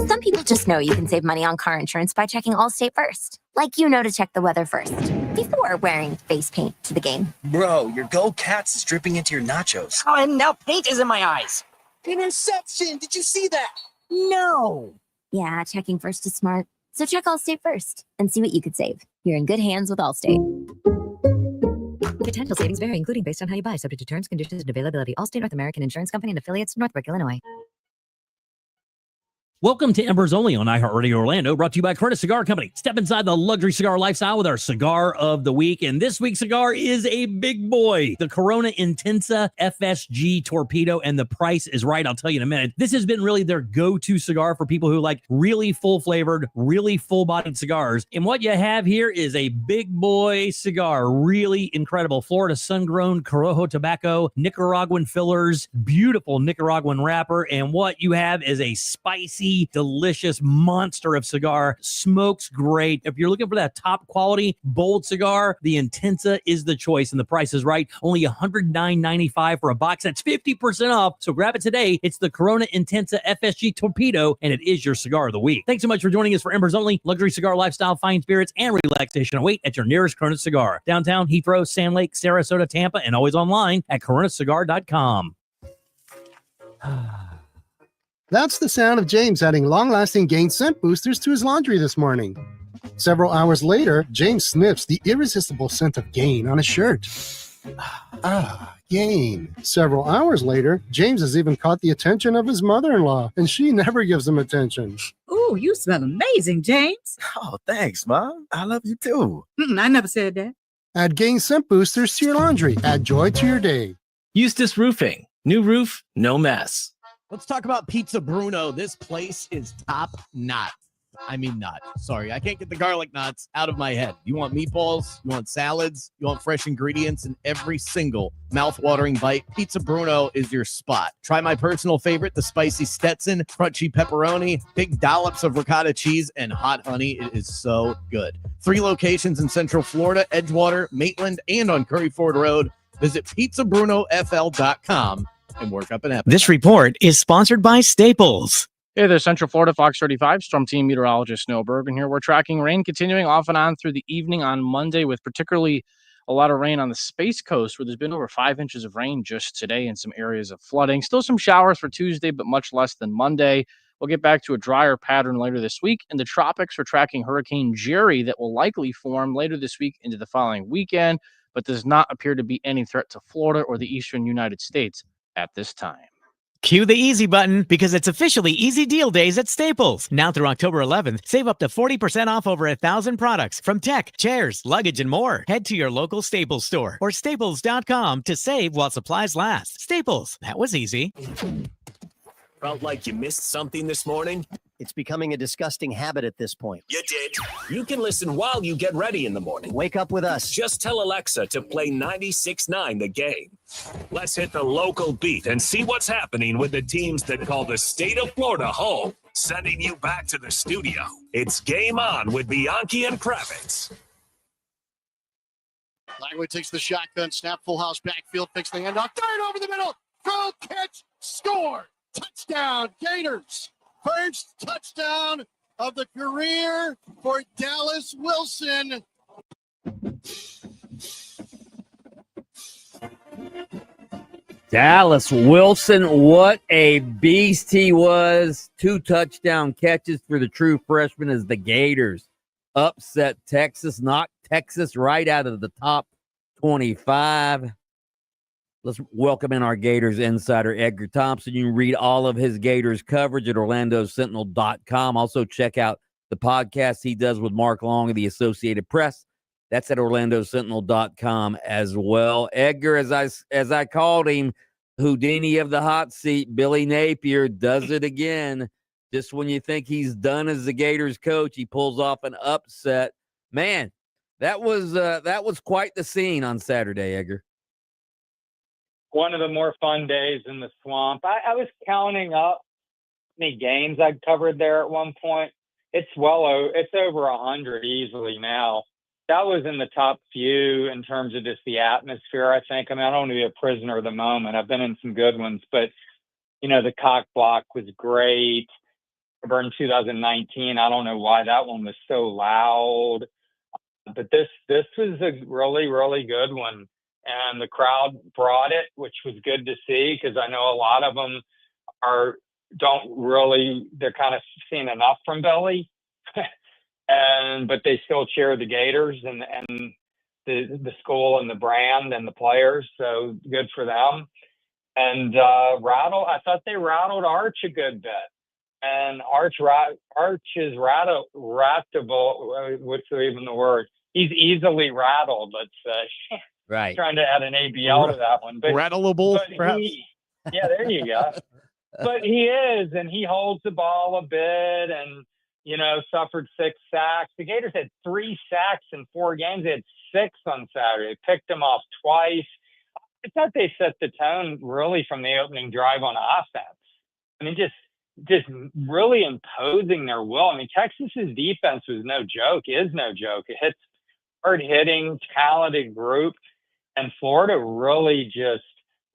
Some people just know you can save money on car insurance by checking Allstate first. Like you know to check the weather first, before wearing face paint to the game. Bro, your Go Cats is dripping into your nachos. Oh, and now paint is in my eyes. Interception! Did you see that? No. Yeah, checking first is smart. So check Allstate first and see what you could save. You're in good hands with Allstate. Potential savings vary, including based on how you buy, subject to terms, conditions, and availability. Allstate North American Insurance Company and affiliates, Northbrook, Illinois. Welcome to Embers Only on iHeartRadio Orlando, brought to you by Curtis Cigar Company. Step inside the luxury cigar lifestyle with our cigar of the week. And this week's cigar is a big boy, the Corona Intensa FSG Torpedo. And the price is right. I'll tell you in a minute. This has been really their go-to cigar for people who like really full-flavored, really full-bodied cigars. And what you have here is a big boy cigar, really incredible. Florida sun-grown Corojo tobacco, Nicaraguan fillers, beautiful Nicaraguan wrapper. And what you have is a spicy, delicious monster of cigar. Smokes great. If you're looking for that top quality, bold cigar, the Intensa is the choice, and the price is right. Only $109.95 for a box. That's 50% off. So grab it today. It's the Corona Intensa FSG Torpedo, and it is your cigar of the week. Thanks so much for joining us for Embers Only, luxury cigar lifestyle, fine spirits, and relaxation await at your nearest Corona Cigar. Downtown, Heathrow, Sand Lake, Sarasota, Tampa, and always online at coronacigar.com. That's the sound of James adding long-lasting Gain scent boosters to his laundry this morning. Several hours later, James sniffs the irresistible scent of Gain on his shirt. Ah, Gain. Several hours later, James has even caught the attention of his mother-in-law, and she never gives him attention. Ooh, you smell amazing, James. Oh, thanks, Mom. I love you too. I never said that. Add Gain scent boosters to your laundry. Add joy to your day. Eustace Roofing. New roof, no mess. Let's talk about Pizza Bruno. This place is top notch. I mean, not. Sorry, I can't get the garlic knots out of my head. You want meatballs, you want salads, you want fresh ingredients in every single mouth-watering bite. Pizza Bruno is your spot. Try my personal favorite, the spicy Stetson, crunchy pepperoni, big dollops of ricotta cheese, and hot honey. It is so good. 3 locations in Central Florida, Edgewater, Maitland, and on Curry Ford Road. Visit PizzaBrunoFL.com and work up an appetite. This report is sponsored by Staples. Hey there, Central Florida, Fox 35, Storm Team Meteorologist Snow Bergen here. We're tracking rain continuing off and on through the evening on Monday, with particularly a lot of rain on the Space Coast, where there's been over 5 inches of rain just today and some areas of flooding. Still some showers for Tuesday, but much less than Monday. We'll get back to a drier pattern later this week. In the tropics, we're tracking Hurricane Jerry that will likely form later this week into the following weekend, but does not appear to be any threat to Florida or the eastern United States at this time. Cue the easy button, because it's officially Easy Deal Days at Staples. Now through October 11th, save up to 40% off over 1,000 products from tech, chairs, luggage, and more. Head to your local Staples store or staples.com to save while supplies last. Staples, that was easy. Felt like you missed something this morning? It's becoming a disgusting habit at this point. You did. You can listen while you get ready in the morning. Wake up with us. Just tell Alexa to play 96.9 The Game. Let's hit the local beat and see what's happening with the teams that call the state of Florida home. Sending you back to the studio. It's Game On with Bianchi and Kravitz. Langley takes the shotgun, snap, full house, backfield, picks the handoff, third over the middle, throw, catch, score. Touchdown, Gators. First touchdown of the career for Dallas Wilson. Dallas Wilson, what a beast he was. 2 touchdown catches for the true freshman as the Gators upset Texas, knocked Texas right out of the top 25. Let's welcome in our Gators insider, Edgar Thompson. You can read all of his Gators coverage at OrlandoSentinel.com. Also, check out the podcast he does with Mark Long of the Associated Press. That's at OrlandoSentinel.com as well. Edgar, as I called him, Houdini of the hot seat, Billy Napier does it again. just when you think he's done as the Gators coach, he pulls off an upset. Man, that was quite the scene on Saturday, Edgar. One of the more fun days in the swamp. I was counting up how many games I'd covered there at one point. It's over 100 easily now. That was in the top few in terms of just the atmosphere, I think. I mean, I don't want to be a prisoner of the moment. I've been in some good ones, but, the cock block was great. In 2019, I don't know why that one was so loud. But this was a really, really good one. And the crowd brought it, which was good to see, because I know a lot of them they're kind of seeing enough from Billy. But they still cheer the Gators and the school and the brand and the players. So good for them. And I thought they rattled Arch a good bit. And Arch is rattable. What's even the word? He's easily rattled, let's say. Right. Trying to add an ABL to that one. But, Rattleable, perhaps? Yeah, there you go. But he is, and he holds the ball a bit and, suffered 6 sacks. The Gators had 3 sacks in 4 games. They had 6 on Saturday. They picked them off twice. I thought they set the tone really from the opening drive on offense. I mean, just really imposing their will. I mean, Texas's defense was no joke, is no joke. It hits hard-hitting, talented group, and Florida really just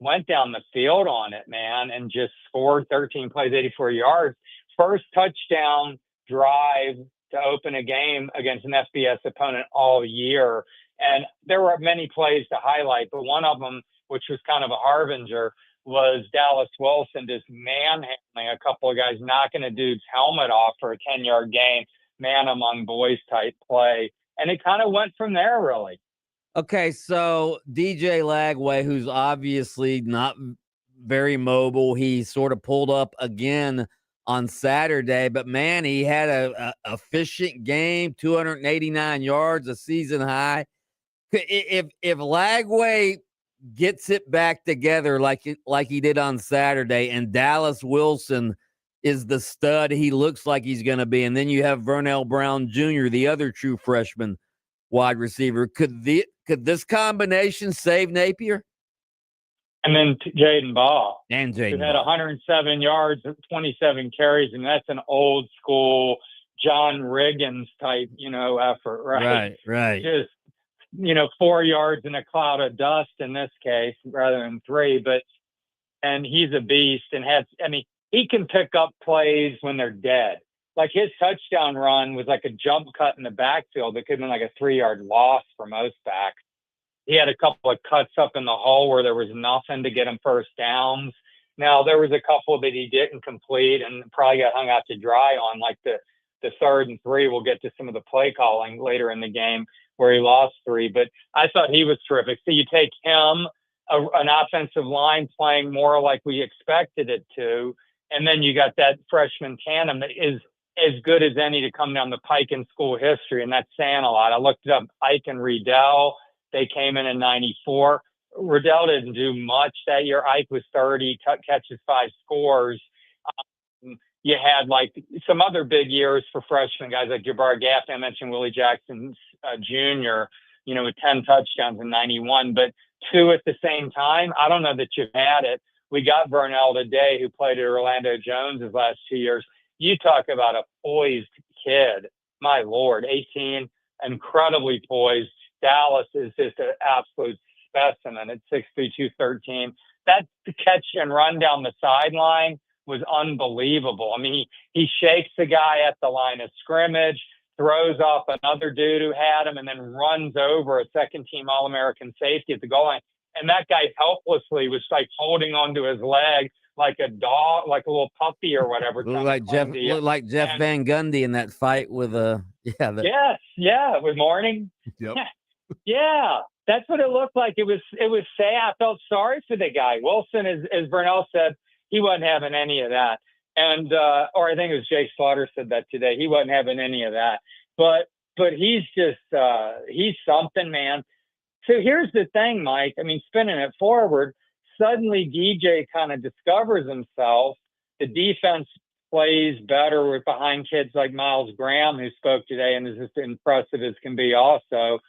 went down the field on it, man, and just scored 13 plays, 84 yards. First touchdown drive to open a game against an FBS opponent all year. And there were many plays to highlight, but one of them, which was kind of a harbinger, was Dallas Wilson just manhandling a couple of guys, knocking a dude's helmet off for a 10-yard gain, man among boys type play. And it kind of went from there, really. Okay, so DJ Lagway, who's obviously not very mobile, he sort of pulled up again on Saturday, but man, he had a efficient game, 289 yards, a season high. If Lagway gets it back together like he did on Saturday, and Dallas Wilson is the stud he looks like he's going to be, and then you have Vernell Brown Jr., the other true freshman wide receiver, could this combination save Napier? And then Jaden Ball, who had 107 yards, 27 carries, and that's an old school John Riggins type, effort, right? Right. Just 4 yards in a cloud of dust in this case rather than 3, and he's a beast and he can pick up plays when they're dead. Like his touchdown run was like a jump cut in the backfield that could have been like a 3-yard loss for most backs. He had a couple of cuts up in the hole where there was nothing to get him first downs. Now there was a couple that he didn't complete and probably got hung out to dry on, like the 3rd and 3. We'll get to some of the play calling later in the game where he lost 3, but I thought he was terrific. So you take him, an offensive line playing more like we expected it to, and then you got that freshman tandem that is as good as any to come down the pike in school history, and that's saying a lot. I looked it up. Ike and Riddell, they came in 94. Riddell didn't do much that year. Ike was 30, catches 5 scores. You had like some other big years for freshman guys like Jabbar Gaffney. I mentioned Willie Jackson Jr., with 10 touchdowns in 91, but 2 at the same time. I don't know that you've had it. We got Vernell today, who played at Orlando Jones his last 2 years. You talk about a poised kid. My Lord, 18, incredibly poised. Dallas is just an absolute specimen at 6'3", 213. That catch and run down the sideline was unbelievable. I mean, he shakes the guy at the line of scrimmage, throws off another dude who had him, and then runs over a second-team All-American safety at the goal line. And that guy helplessly was like holding onto his leg like a dog, like a little puppy or whatever. Looked like Jeff Van Gundy in that fight with with Mourning. Yep. Yeah, that's what it looked like. It was sad. I felt sorry for the guy. Wilson, as Vernell said, he wasn't having any of that. And or I think it was Jay Slaughter said that today. He wasn't having any of that. But he's just he's something, man. So here's the thing, Mike. I mean, spinning it forward, suddenly DJ kind of discovers himself. The defense plays better with behind kids like Miles Graham, who spoke today and is just impressive as can be also.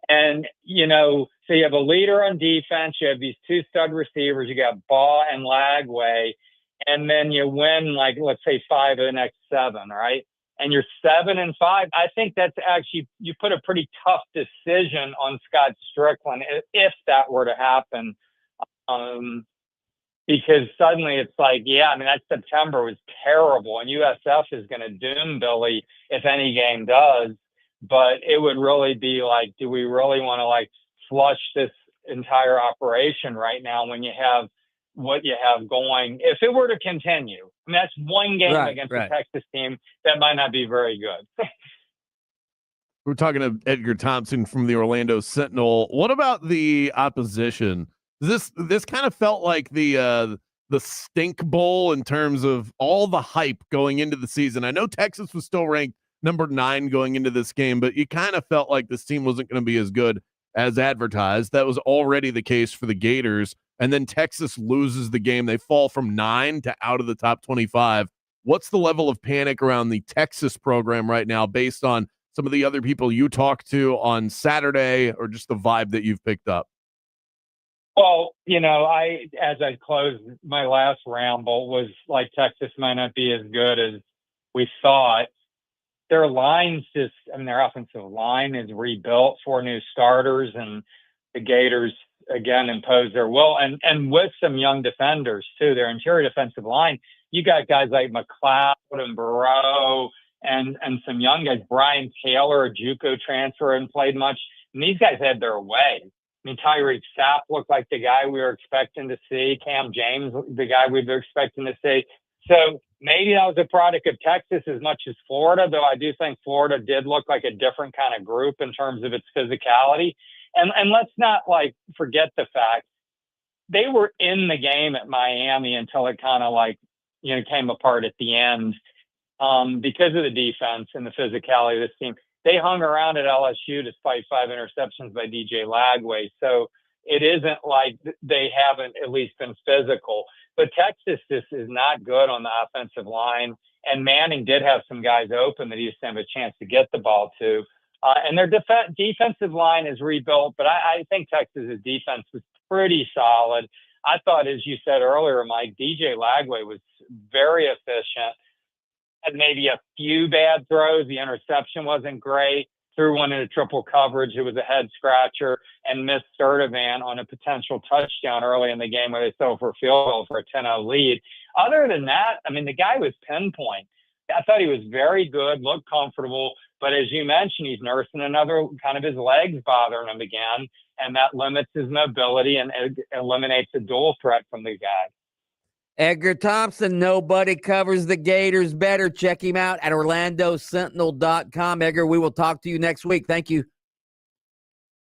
And, so you have a leader on defense. You have these two stud receivers. You got Baugh and Lagway. And then you win, let's say 5 of the next 7, right? And you're 7-5. I think that's actually, you put a pretty tough decision on Scott Strickland if that were to happen. Because suddenly it's that September was terrible, and USF is going to doom Billy if any game does. But it would really be do we really want to flush this entire operation right now when you have what you have going? If it were to continue, that's one game against the Texas team that might not be very good. We're talking to Edgar Thompson from the Orlando Sentinel. What about the opposition? This kind of felt like the stink bowl in terms of all the hype going into the season. I know Texas was still ranked number 9 going into this game, but you kind of felt like this team wasn't going to be as good as advertised. That was already the case for the Gators. And then Texas loses the game. They fall from 9 to out of the top 25. What's the level of panic around the Texas program right now based on some of the other people you talked to on Saturday or just the vibe that you've picked up? Well, as I closed my last ramble, was Texas might not be as good as we thought. Their line's their offensive line is rebuilt, 4 new starters, and the Gators, again, impose their will. And with some young defenders, too. Their interior defensive line, you got guys like McLeod and Burrow and some young guys. Brian Taylor, a JUCO transfer, and played much. And these guys had their way. Tyreek Sapp looked like the guy we were expecting to see. Cam James, the guy we were expecting to see. So maybe that was a product of Texas as much as Florida, though I do think Florida did look like a different kind of group in terms of its physicality. And let's not forget the fact they were in the game at Miami until it kind of came apart at the end because of the defense and the physicality of this team. They hung around at LSU despite 5 interceptions by DJ Lagway. So it isn't like they haven't at least been physical. But Texas just is not good on the offensive line. And Manning did have some guys open that he just didn't have a chance to get the ball to. And their defensive line is rebuilt. But I think Texas's defense was pretty solid. I thought, as you said earlier, Mike, DJ Lagway was very efficient. Had maybe a few bad throws. The interception wasn't great. Threw one into triple coverage. It was a head scratcher, and missed Sturdivant on a potential touchdown early in the game where they settled for a field goal for a 10-0 lead. Other than that, the guy was pinpoint. I thought he was very good, looked comfortable, but as you mentioned, he's nursing another kind of his legs bothering him again, and that limits his mobility and eliminates the dual threat from the guy. Edgar Thompson, nobody covers the Gators better. Check him out at OrlandoSentinel.com. Edgar, we will talk to you next week. Thank you.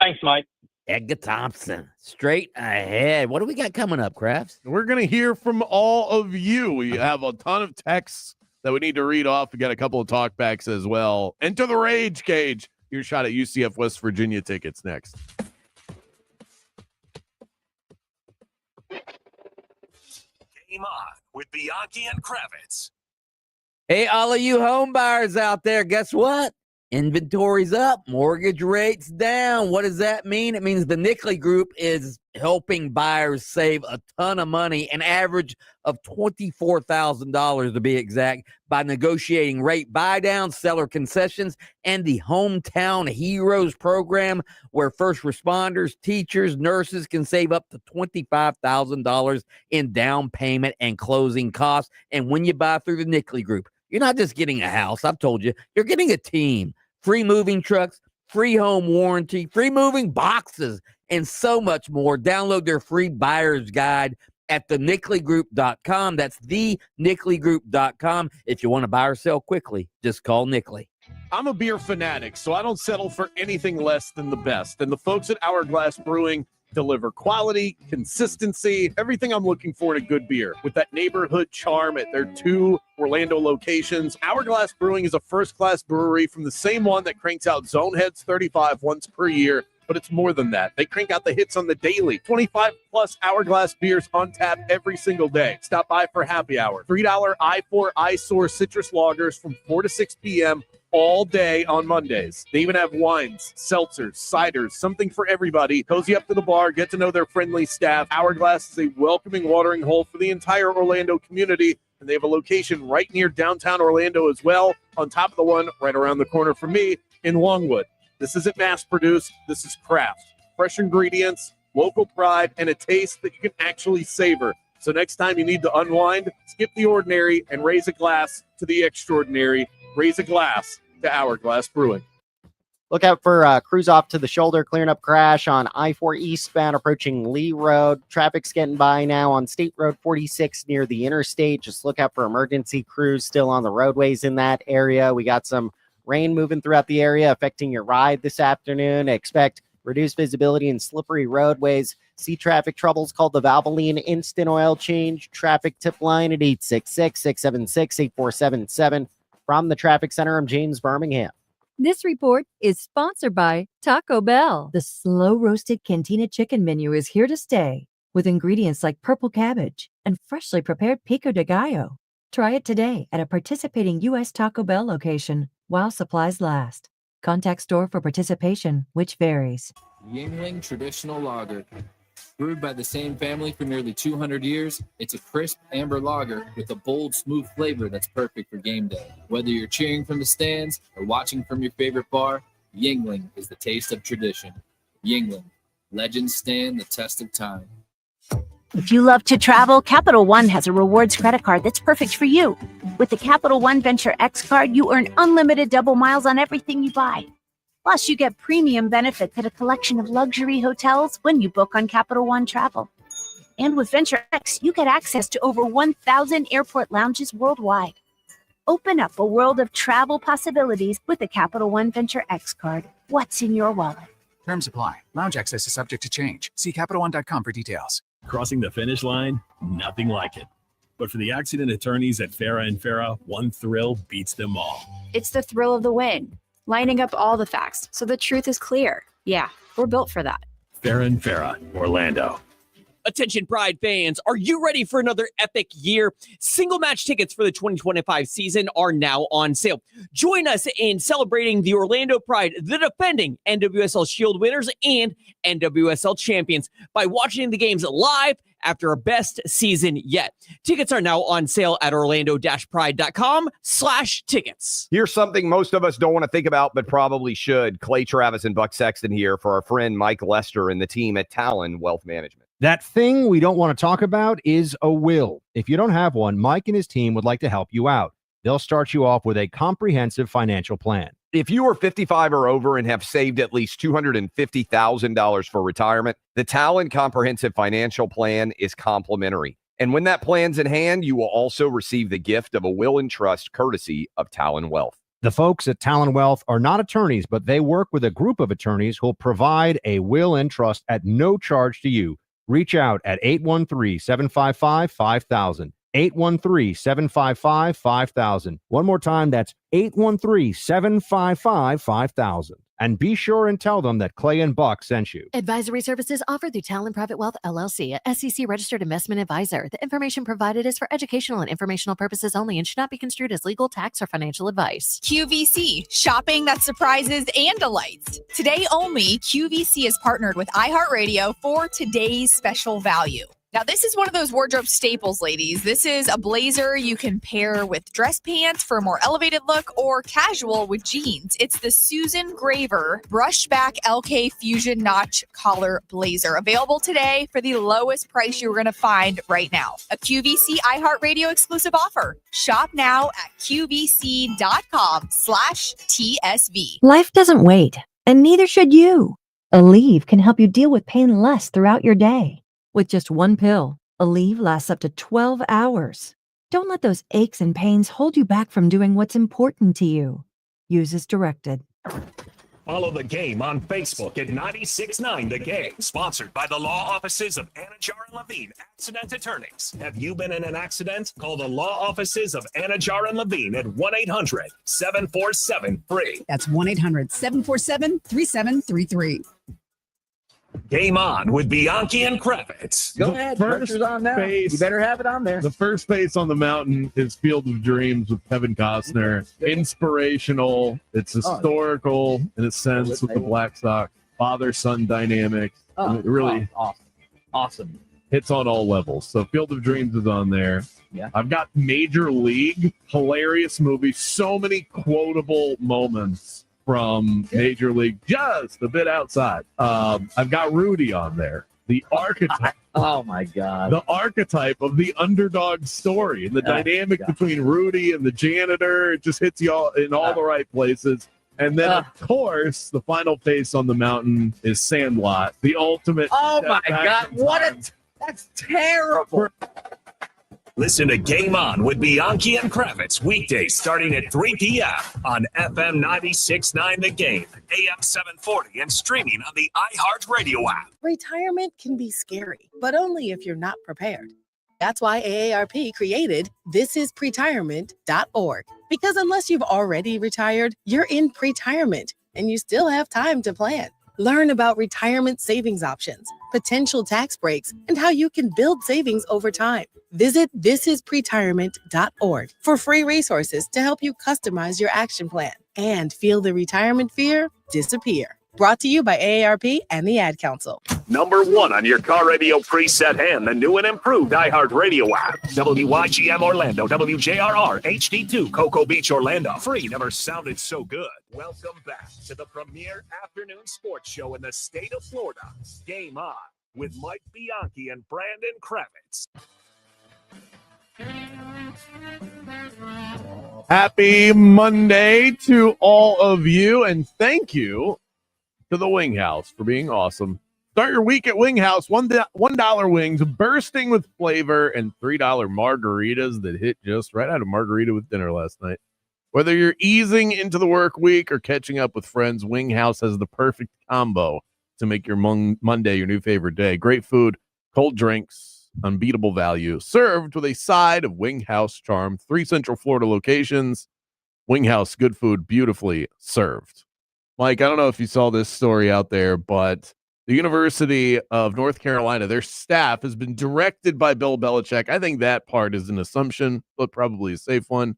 Thanks, Mike. Edgar Thompson, straight ahead. What do we got coming up, Crafts? We're going to hear from all of you. We have a ton of texts that we need to read off. We got a couple of talkbacks as well. Enter the Rage Cage. Your shot at UCF West Virginia tickets next. Game on with Bianchi and Kravitz. Hey, all of you home buyers out there, guess what? Inventory's up, mortgage rates down. What does that mean? It means the Nickley Group is helping buyers save a ton of money, an average of $24,000 to be exact, by negotiating rate buy-downs, seller concessions, and the Hometown Heroes program, where first responders, teachers, nurses can save up to $25,000 in down payment and closing costs. And when you buy through the Nickley Group, you're not just getting a house. I've told you, you're getting a team, free moving trucks, free home warranty, free moving boxes, and so much more. Download their free buyer's guide at thenicklygroup.com. That's thenicklygroup.com. If you want to buy or sell quickly, just call Nickley. I'm a beer fanatic, so I don't settle for anything less than the best. And the folks at Hourglass Brewing deliver quality, consistency, everything I'm looking for in a good beer. With that neighborhood charm at their 2 Orlando locations, Hourglass Brewing is a first-class brewery from the same one that cranks out Zoneheads 35 once per year, but it's more than that. They crank out the hits on the daily. 25 plus Hourglass beers on tap every single day. Stop by for happy hour. $3 I4 iSource citrus lagers from 4 to 6 p.m. all day on Mondays. They even have wines, seltzers, ciders, something for everybody. Cozy up to the bar, get to know their friendly staff. Hourglass is a welcoming watering hole for the entire Orlando community, and they have a location right near downtown Orlando as well, on top of the one right around the corner from me in Longwood. This isn't mass-produced. This is craft. Fresh ingredients, local pride, and a taste that you can actually savor. So next time you need to unwind, skip the ordinary and raise a glass to the extraordinary. Raise a glass to Hourglass Brewing. Look out for crews off to the shoulder, clearing up crash on I-4 eastbound approaching Lee Road. Traffic's getting by now on State Road 46 near the interstate. Just look out for emergency crews still on the roadways in that area. We got some rain moving throughout the area affecting your ride this afternoon. Expect reduced visibility and slippery roadways. See traffic troubles, called the Valvoline Instant Oil Change traffic tip line at 866-676-8477. From the Traffic Center, I'm James Birmingham. This report is sponsored by Taco Bell. The slow-roasted Cantina chicken menu is here to stay, with ingredients like purple cabbage and freshly prepared pico de gallo. Try it today at a participating U.S. Taco Bell location while supplies last. Contact store for participation, which varies. Yingling Traditional Lager. Brewed by the same family for nearly 200 years, it's a crisp amber lager with a bold, smooth flavor that's perfect for game day. Whether you're cheering from the stands or watching from your favorite bar, Yingling is the taste of tradition. Yingling. Legends stand the test of time. If you love to travel, Capital One has a rewards credit card that's perfect for you. With the Capital One Venture X card, you earn unlimited double miles on everything you buy. Plus, you get premium benefits at a collection of luxury hotels when you book on Capital One Travel. And with Venture X, you get access to over 1,000 airport lounges worldwide. Open up a world of travel possibilities with the Capital One Venture X card. What's in your wallet? Terms apply. Lounge access is subject to change. See CapitalOne.com for details. Crossing the finish line, nothing like it. But for the accident attorneys at Farah & Farah, one thrill beats them all. It's the thrill of the win. Lining up all the facts so the truth is clear. Yeah, we're built for that. Farah & Farah, Orlando. Attention Pride fans, are you ready for another epic year? Single match tickets for the 2025 season are now on sale. Join us in celebrating the Orlando Pride, the defending NWSL Shield winners and NWSL champions, by watching the games live after our best season yet. Tickets are now on sale at orlando-pride.com/tickets. Here's something most of us don't want to think about, but probably should. Clay Travis and Buck Sexton here for our friend Mike Lester and the team at Talon Wealth Management. That thing we don't want to talk about is a will. If you don't have one, Mike and his team would like to help you out. They'll start you off with a comprehensive financial plan. If you are 55 or over and have saved at least $250,000 for retirement, the Talon Comprehensive Financial Plan is complimentary. And when that plan's in hand, you will also receive the gift of a will and trust courtesy of Talon Wealth. The folks at Talon Wealth are not attorneys, but they work with a group of attorneys who'll provide a will and trust at no charge to you. Reach out at 813-755-5000. 813-755-5000. One more time, that's 813-755-5000. And be sure and tell them that Clay and Buck sent you. Advisory services offered through Talon Private Wealth, LLC, a SEC registered investment advisor. The information provided is for educational and informational purposes only and should not be construed as legal, tax, or financial advice. QVC, shopping that surprises and delights. Today only, QVC is partnered with iHeartRadio for today's special value. Now, this is one of those wardrobe staples, ladies. This is a blazer you can pair with dress pants for a more elevated look or casual with jeans. It's the Susan Graver Brushback LK Fusion Notch Collar Blazer. Available today for the lowest price you're going to find right now. A QVC iHeartRadio exclusive offer. Shop now at QVC.com/TSV. Life doesn't wait, and neither should you. Aleve can help you deal with pain less throughout your day. With just one pill, Aleve lasts up to 12 hours. Don't let those aches and pains hold you back from doing what's important to you. Use as directed. Follow the game on Facebook at 96.9 The Game. Sponsored by the law offices of Anajar and Levine, accident attorneys. Have you been in an accident? Call the law offices of Anajar and Levine at 1-800-747-FREE. That's 1-800-747-3733. Game on with Bianchi and Kravitz. Go The ahead. first Pressure's on now. face- You better have it on there. The first face on the mountain is Field of Dreams with Kevin Costner. Inspirational. It's historical in a sense with the Black Sox father-son dynamics. And it really awesome. hits on all levels. So Field of Dreams is on there. Yeah. I've got Major League, hilarious movie. So many quotable moments from Major League, just a bit outside. I've got Rudy on there. The archetype. Oh my God. The archetype of the underdog story and the dynamic between Rudy and the janitor. It just hits you all in all the right places. And then, of course, the final face on the mountain is Sandlot, the ultimate. Oh my step back God. in What time. that's terrible. Listen to Game On with Bianchi and Kravitz weekdays starting at 3 p.m. on FM 96.9 The Game, AM 740, and streaming on the iHeartRadio app. Retirement can be scary, but only if you're not prepared. That's why AARP created thisispretirement.org. Because unless you've already retired, you're in pretirement and you still have time to plan. Learn about retirement savings options, potential tax breaks, and how you can build savings over time. Visit thisispretirement.org for free resources to help you customize your action plan and feel the retirement fear disappear. Brought to you by AARP and the Ad Council. Number 1 on your car radio preset and the new and improved iHeartRadio app. WYGM Orlando, WJRR, HD2, Cocoa Beach, Orlando. Free never sounded so good. Welcome back to the premier afternoon sports show in the state of Florida. Game On with Mike Bianchi and Brandon Kravitz. Happy Monday to all of you, and thank you to the Wing House for being awesome. Start your week at Wing House. $1 wings bursting with flavor and $3 margaritas that hit just right. I had a margarita with dinner last night. Whether you're easing into the work week or catching up with friends, Wing House has the perfect combo to make your Monday your new favorite day. Great food, cold drinks, unbeatable value, served with a side of Wing House charm. 3 Central Florida locations. Wing House, good food, beautifully served. Mike, I don't know if you saw this story out there, but the University of North Carolina, their staff has been directed by Bill Belichick. I think that part is an assumption, but probably a safe one,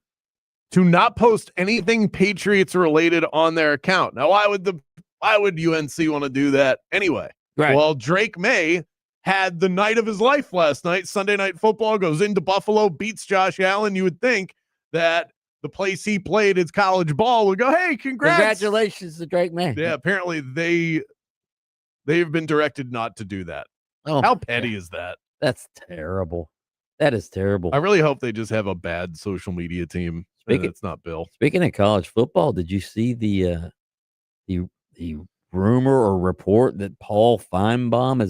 to not post anything Patriots related on their account. Now, why would UNC want to do that anyway? Right. Well, Drake May had the night of his life last night. Sunday Night Football, goes into Buffalo, beats Josh Allen. You would think that the place he played his college ball would go, hey, congrats. Congratulations to Drake May. Yeah, apparently they've been directed not to do that. Oh, how petty is that? That's terrible. That is terrible. I really hope they just have a bad social media team. And it's not Bill. Speaking of college football, did you see the rumor or report that Paul Feinbaum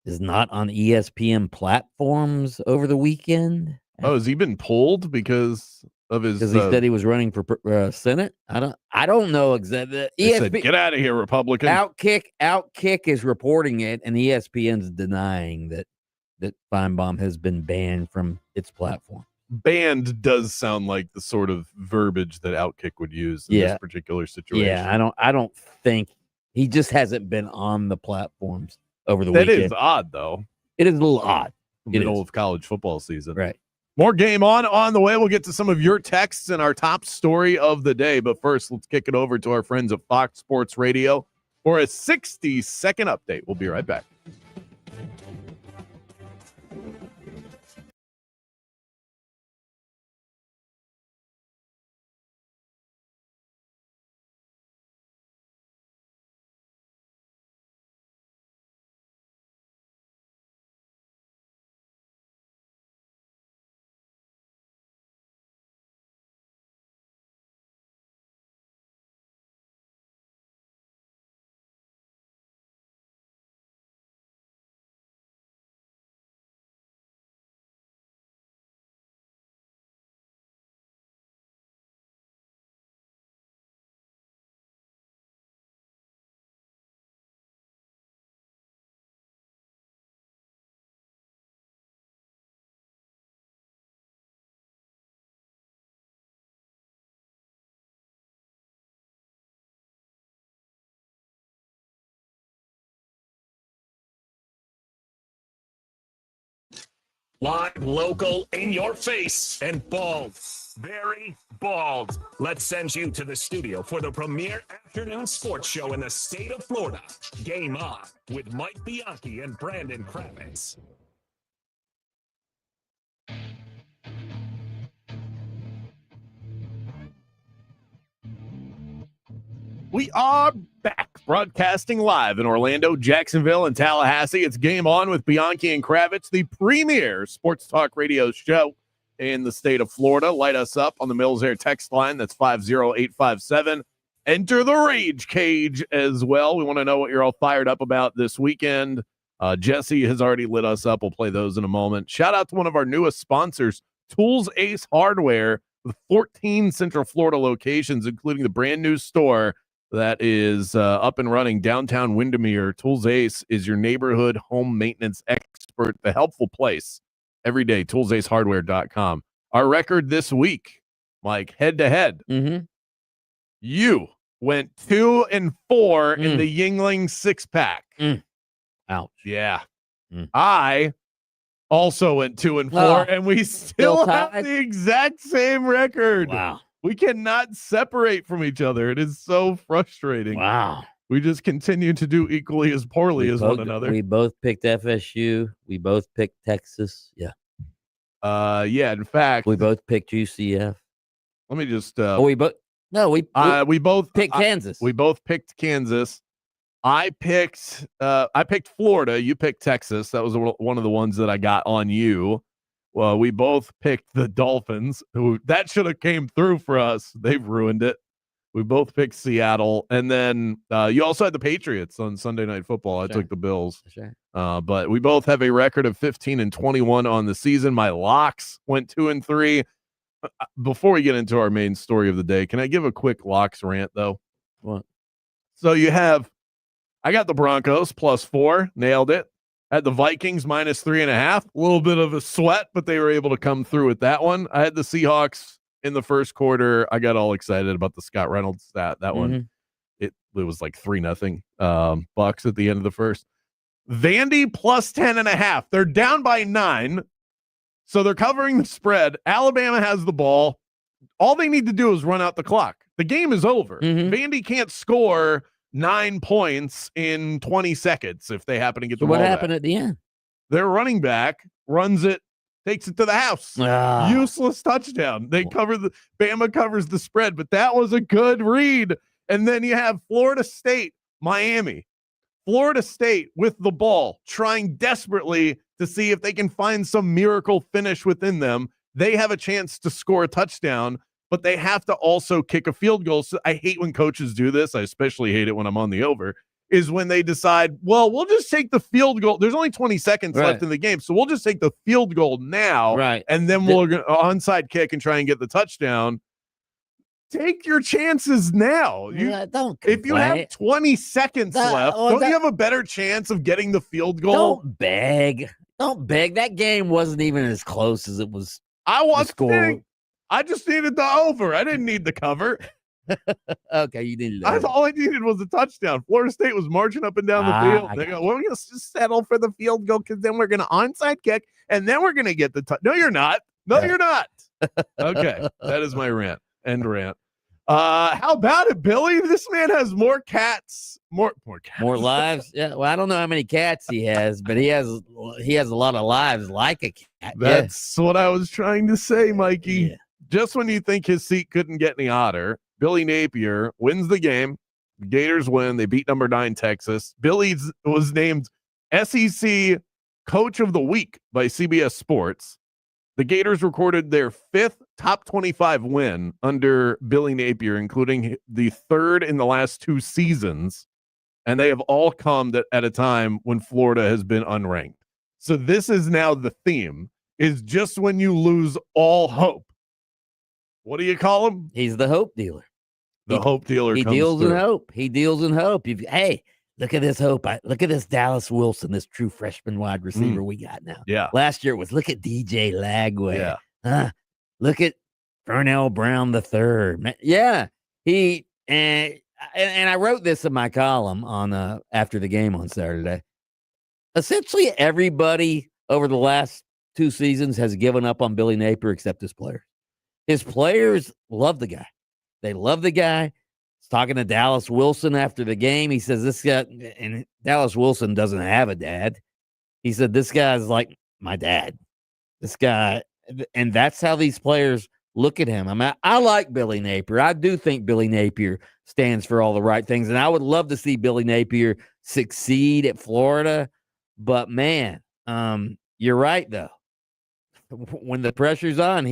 is not on ESPN platforms over the weekend? Oh, has he been pulled because of his? Because he said he was running for Senate. I don't know exactly. They said, get out of here, Republican. Outkick is reporting it, and ESPN's denying that Feinbaum has been banned from its platform. Banned does sound like the sort of verbiage that Outkick would use in this particular situation. Yeah, I don't think he just hasn't been on the platforms over the weekend. That is odd, though. It is a little odd. Middle of college football season. Right. More game on the way. We'll get to some of your texts and our top story of the day. But first, let's kick it over to our friends at Fox Sports Radio for a 60-second update. We'll be right back. Live, local, in your face, and bald. Very bald. Let's send you to the studio for the premier afternoon sports show in the state of Florida. Game On with Mike Bianchi and Brandon Kravitz. We are back, broadcasting live in Orlando, Jacksonville, and Tallahassee. It's Game On with Bianchi and Kravitz, the premier sports talk radio show in the state of Florida. Light us up on the Mills Air text line. That's 50857. Enter the Rage Cage as well. We want to know what you're all fired up about this weekend. Jesse has already lit us up. We'll play those in a moment. Shout out to one of our newest sponsors, Tools Ace Hardware, with 14 Central Florida locations, including the brand new store that is up and running downtown Windermere. Tools Ace is your neighborhood home maintenance expert, the helpful place every day. ToolsAceHardware.com. Our record this week, Mike, head to head. You went 2-4 in the Yingling 6-pack. Ouch. Yeah. I also went 2-4, and we still have the exact same record. Wow. We cannot separate from each other. It is so frustrating. Wow. We just continue to do equally as poorly as one another. We both picked FSU. We both picked Texas. Yeah. Yeah, in fact, we both picked UCF. Let me just we both picked Kansas. We both picked Kansas. I picked Florida. You picked Texas. That was one of the ones that I got on you. Well, we both picked the Dolphins, who that should have came through for us. They've ruined it. We both picked Seattle. And then you also had the Patriots on Sunday Night Football. I took the Bills. But we both have a record of 15-21 on the season. My locks went 2-3. Before we get into our main story of the day, can I give a quick locks rant, though? What? So I got the Broncos +4, nailed it. Had the Vikings -3.5, a little bit of a sweat, but they were able to come through with that one. I had the Seahawks in the first quarter. I got all excited about the Scott Reynolds stat. That one, it was like 3-0 Bucks at the end of the first. Vandy +10.5. They're down by 9, so they're covering the spread. Alabama has the ball. All they need to do is run out the clock. The game is over. Vandy can't score 9 points in 20 seconds if they happen to get the ball. What happened back at the end? Their running back runs it, takes it to the house. Useless touchdown. Bama covers the spread, but that was a good read. And then you have Florida State, Miami. Florida State with the ball, trying desperately to see if they can find some miracle finish within them. They have a chance to score a touchdown, but they have to also kick a field goal. So I hate when coaches do this. I especially hate it when I'm on the over, is when they decide, well, we'll just take the field goal. There's only 20 seconds left in the game, so we'll just take the field goal now, and then we'll onside kick and try and get the touchdown. Take your chances now. If you have 20 seconds left, don't you have a better chance of getting the field goal? Don't beg. That game wasn't even as close as it was. I just needed the over. I didn't need the cover. Okay, you needed that. All I needed was a touchdown. Florida State was marching up and down the field. They go, well, we're going to just settle for the field goal because then we're going to onside kick, and then we're going to get the touchdown. No, you're not. No, you're not. Okay, that is my rant. End rant. How about it, Billy? This man has more cats. More cats. More lives? Yeah. Well, I don't know how many cats he has, but he has a lot of lives like a cat. That's what I was trying to say, Mikey. Yeah. Just when you think his seat couldn't get any hotter, Billy Napier wins the game. The Gators win. They beat number 9 Texas. Billy was named SEC Coach of the Week by CBS Sports. The Gators recorded their 5th top 25 win under Billy Napier, including the 3rd in the last 2 seasons. And they have all come at a time when Florida has been unranked. So this is now the theme, is just when you lose all hope. What do you call him? He's the hope dealer. The hope dealer. He deals in hope. He deals in hope. Hey, look at this hope. Look at this Dallas Wilson, this true freshman wide receiver we got now. Yeah. Last year it was, look at DJ Lagway. Yeah. Look at Vernell Brown III. Yeah. He and I wrote this in my column on after the game on Saturday. Essentially everybody over the last 2 seasons has given up on Billy Napier except his players. His players love the guy. They love the guy. He's talking to Dallas Wilson after the game. He says this guy, and Dallas Wilson doesn't have a dad. He said, this guy's like my dad. This guy, and that's how these players look at him. I mean, I like Billy Napier. I do think Billy Napier stands for all the right things, and I would love to see Billy Napier succeed at Florida. But, man, you're right, though. When the pressure's on,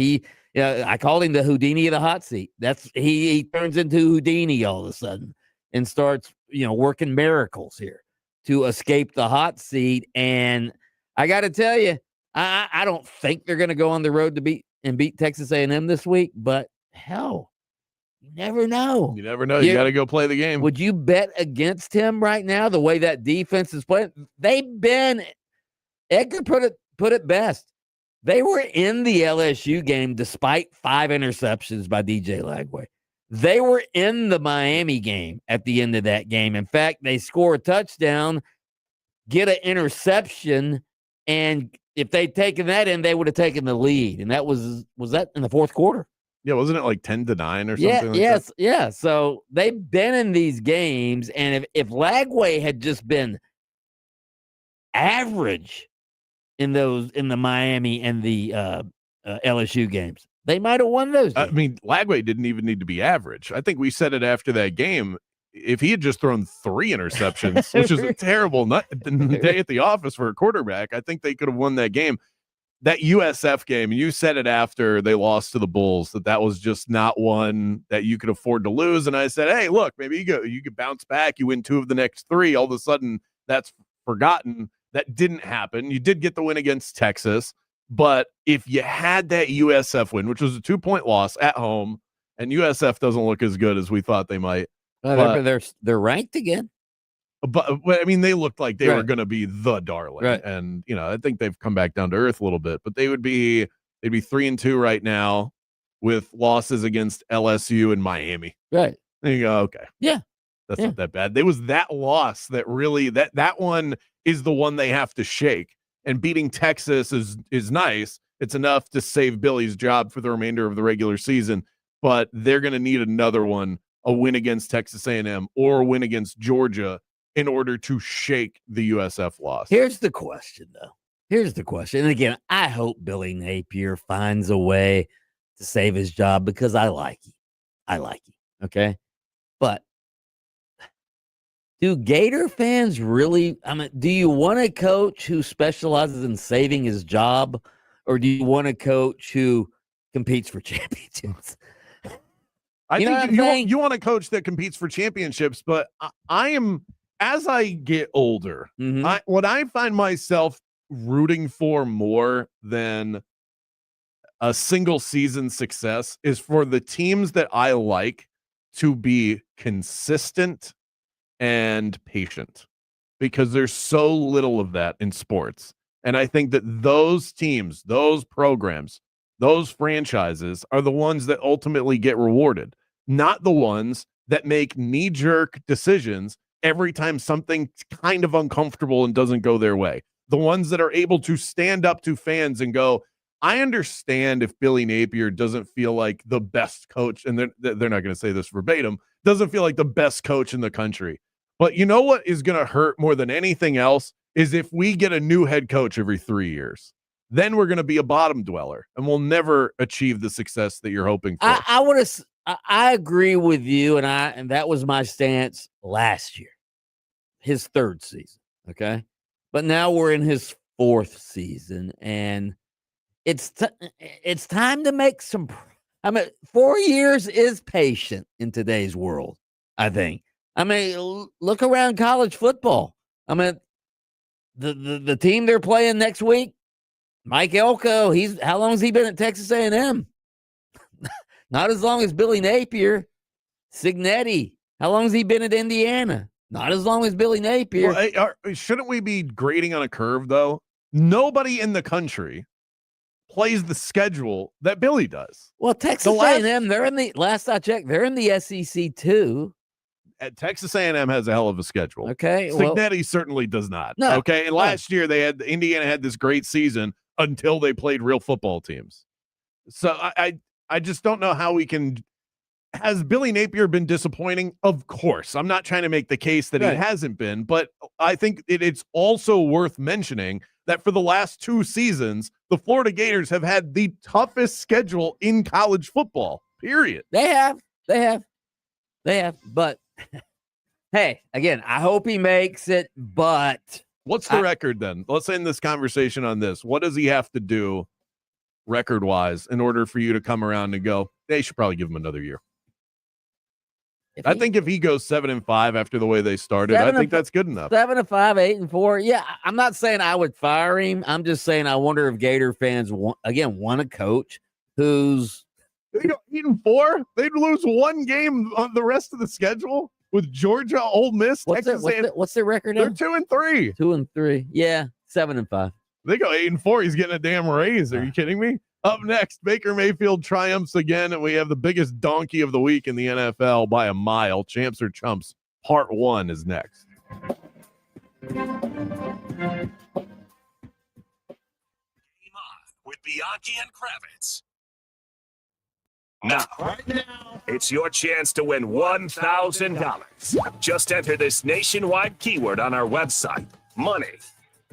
I called him the Houdini of the hot seat. He turns into Houdini all of a sudden and starts, working miracles here to escape the hot seat. And I got to tell you, I don't think they're going to go on the road to beat Texas A&M this week, but hell, you never know. You never know. You got to go play the game. Would you bet against him right now, the way that defense is playing? Edgar put it best. They were in the LSU game despite 5 interceptions by DJ Lagway. They were in the Miami game at the end of that game. In fact, they score a touchdown, get an interception, and if they'd taken that in, they would have taken the lead. And that was that in the fourth quarter? Yeah, wasn't it like 10-9 or something? Yeah. So they've been in these games, and if Lagway had just been average in the Miami and the LSU games, they might have won those games. I mean, Lagway didn't even need to be average. I think we said it after that game. If he had just thrown 3 interceptions, which is a terrible day at the office for a quarterback, I think they could have won that game. That USF game, and you said it after they lost to the Bulls, that was just not one that you could afford to lose. And I said, hey, look, maybe you could bounce back. You win 2 of the next 3. All of a sudden, that's forgotten. That didn't happen. You did get the win against Texas, but if you had that USF win, which was a 2-point loss at home, and USF doesn't look as good as we thought they might. They're ranked again. But I mean, they looked like they were going to be the darling, and I think they've come back down to earth a little bit. But they'd be 3-2 right now with losses against LSU and Miami. Right. There you go. Okay. Yeah. That's not that bad. There was that loss that really that one is the one they have to shake. And beating Texas is nice. It's enough to save Billy's job for the remainder of the regular season. But they're going to need another one, a win against Texas A&M or a win against Georgia, in order to shake the USF loss. Here's the question, though. And again, I hope Billy Napier finds a way to save his job because I like him. Okay. But do Gator fans really, do you want a coach who specializes in saving his job, or do you want a coach who competes for championships? I think you want a coach that competes for championships, but I am, as I get older, what I find myself rooting for more than a single season success is for the teams that I like to be consistent and patient, because there's so little of that in sports. And I think that those teams, those programs, those franchises are the ones that ultimately get rewarded, not the ones that make knee-jerk decisions every time something's kind of uncomfortable and doesn't go their way. The ones that are able to stand up to fans and go, I understand if Billy Napier doesn't feel like the best coach, and they're not going to say this verbatim, doesn't feel like the best coach in the country. But you know what is going to hurt more than anything else is if we get a new head coach every 3 years. Then we're going to be a bottom dweller, and we'll never achieve the success that you're hoping for. I agree with you, and that was my stance last year, his 3rd season. Okay, but now we're in his 4th season, and it's time to make some. 4 years is patient in today's world, I think. Look around college football. The team they're playing next week, Mike Elko. How long has he been at Texas A&M? Not as long as Billy Napier. Signetti, how long has he been at Indiana? Not as long as Billy Napier. Well, shouldn't we be grading on a curve, though? Nobody in the country plays the schedule that Billy does. Well, Texas A&M, they're in the, last I checked, they're in the SEC too. Texas A&M has a hell of a schedule. Okay. Signetti certainly does not. No. Okay. And last year Indiana had this great season, until they played real football teams. So I just don't know how we can. Has Billy Napier been disappointing? Of course. I'm not trying to make the case that he hasn't been, but I think it's also worth mentioning that for the last 2 seasons, the Florida Gators have had the toughest schedule in college football, period. They have. But hey, again, I hope he makes it, but what's the record then? Let's end this conversation on this. What does he have to do record-wise in order for you to come around and go, they should probably give him another year? I think if he goes 7-5 after the way they started, I think that's good enough. 7-5, 8-4. Yeah, I'm not saying I would fire him. I'm just saying I wonder if Gator fans want a coach who's 8-4. They'd lose 1 game on the rest of the schedule with Georgia, Ole Miss, Texas. What's their record now? They're 2-3. 2-3. Yeah, 7-5. They go 8-4. He's getting a damn raise. Are you kidding me? Up next, Baker Mayfield triumphs again, and we have the biggest donkey of the week in the NFL by a mile. Champs or Chumps, Part 1 is next. Game On with Bianchi and Kravitz. Now, it's your chance to win $1,000. Just enter this nationwide keyword on our website, money.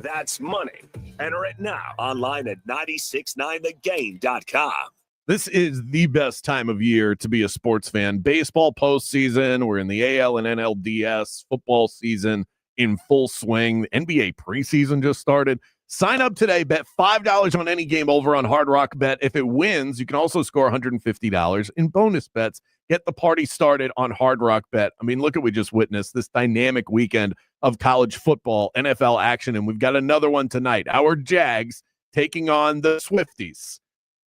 That's money. Enter it now online at 969thegame.com. This is the best time of year to be a sports fan. Baseball postseason. We're in the AL and NLDS. Football season in full swing. The NBA preseason just started. Sign up today. Bet $5 on any game over on Hard Rock Bet. If it wins, you can also score $150 in bonus bets. Get the party started on Hard Rock Bet. I mean, look at what we just witnessed, this dynamic weekend of college football, NFL action, and we've got another one tonight. Our Jags taking on the Swifties.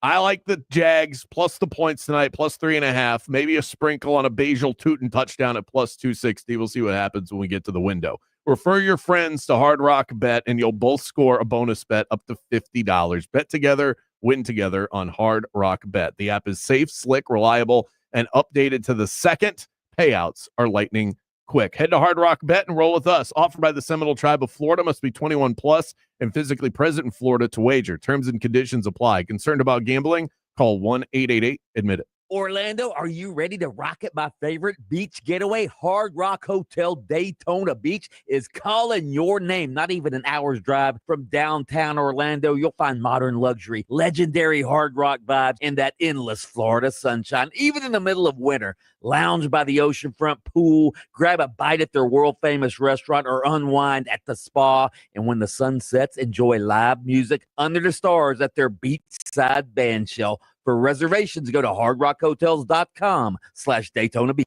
I like the Jags plus the points tonight, plus 3.5, maybe a sprinkle on a Basil Tootin touchdown at plus 260. We'll see what happens when we get to the window. Refer your friends to Hard Rock Bet, and you'll both score a bonus bet up to $50. Bet together, win together on Hard Rock Bet. The app is safe, slick, reliable, and updated to the second. Payouts are lightning quick. Head to Hard Rock Bet and roll with us. Offered by the Seminole Tribe of Florida. Must be 21 plus and physically present in Florida to wager. Terms and conditions apply. Concerned about gambling? Call 1-888-ADMIT-IT. Orlando, are you ready to rocket my favorite beach getaway? Hard Rock Hotel Daytona Beach is calling your name. Not even an hour's drive from downtown Orlando. You'll find modern luxury, legendary Hard Rock vibes, and that endless Florida sunshine. Even in the middle of winter, lounge by the oceanfront pool, grab a bite at their world-famous restaurant, or unwind at the spa. And when the sun sets, enjoy live music under the stars at their beachside band shell. For reservations, go to hardrockhotels.com/Daytona Beach.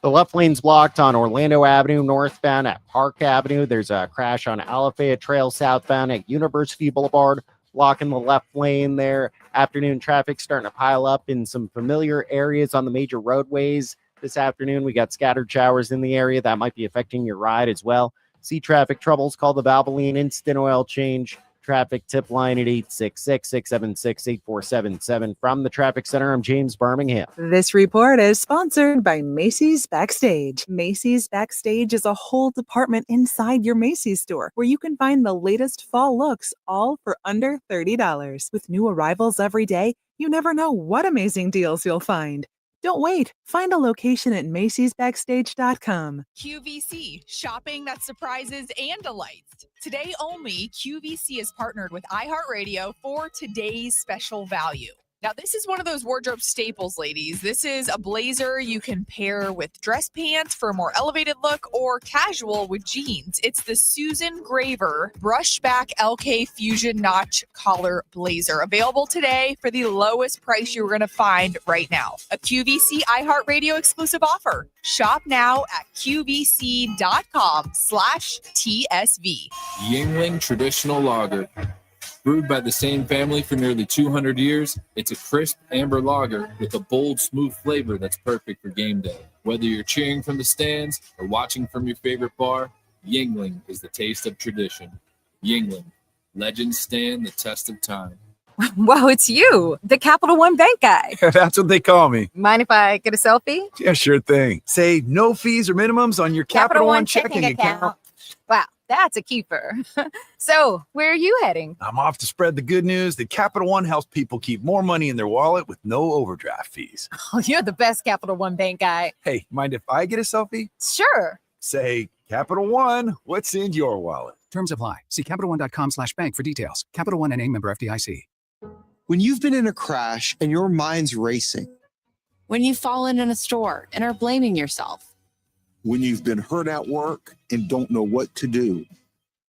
The left lane's blocked on Orlando Avenue northbound at Park Avenue. There's a crash on Alafaya Trail southbound at University Boulevard, blocking the left lane there. Afternoon traffic starting to pile up in some familiar areas on the major roadways. This afternoon, we got scattered showers in the area that might be affecting your ride as well. See traffic troubles, call the Valvoline Instant Oil Change traffic tip line at 866-676-8477. From the traffic center, I'm James Birmingham. This report is sponsored by Macy's Backstage. Macy's Backstage is a whole department inside your Macy's store where you can find the latest fall looks, all for under $30. With new arrivals every day, you never know what amazing deals you'll find. Don't wait. Find a location at Macy'sBackstage.com. QVC, shopping that surprises and delights. Today only, QVC is partnered with iHeartRadio for today's special value. Now, this is one of those wardrobe staples, ladies. This is a blazer you can pair with dress pants for a more elevated look or casual with jeans. It's the Susan Graver Brushback LK Fusion Notch Collar Blazer. Available today for the lowest price you're going to find right now. A QVC iHeartRadio exclusive offer. Shop now at QVC.com/TSV. Yingling Traditional Lager. Brewed by the same family for nearly 200 years, it's a crisp amber lager with a bold, smooth flavor that's perfect for game day. Whether you're cheering from the stands or watching from your favorite bar, Yingling is the taste of tradition. Yingling, legends stand the test of time. Wow, it's you, the Capital One Bank guy. That's what they call me. Mind if I get a selfie? Yeah, sure thing. Say no fees or minimums on your Capital One checking account. Wow, That's a keeper. So, where are you heading? I'm off to spread the good news that Capital One helps people keep more money in their wallet with no overdraft fees. Oh, you're the best Capital One bank guy. Hey, mind if I get a selfie? Sure. Say, Capital One, what's in your wallet? Terms apply. See CapitalOne.com/bank for details. Capital One NA, member FDIC. When you've been in a crash and your mind's racing. When you've fallen in a store and are blaming yourself. When you've been hurt at work and don't know what to do.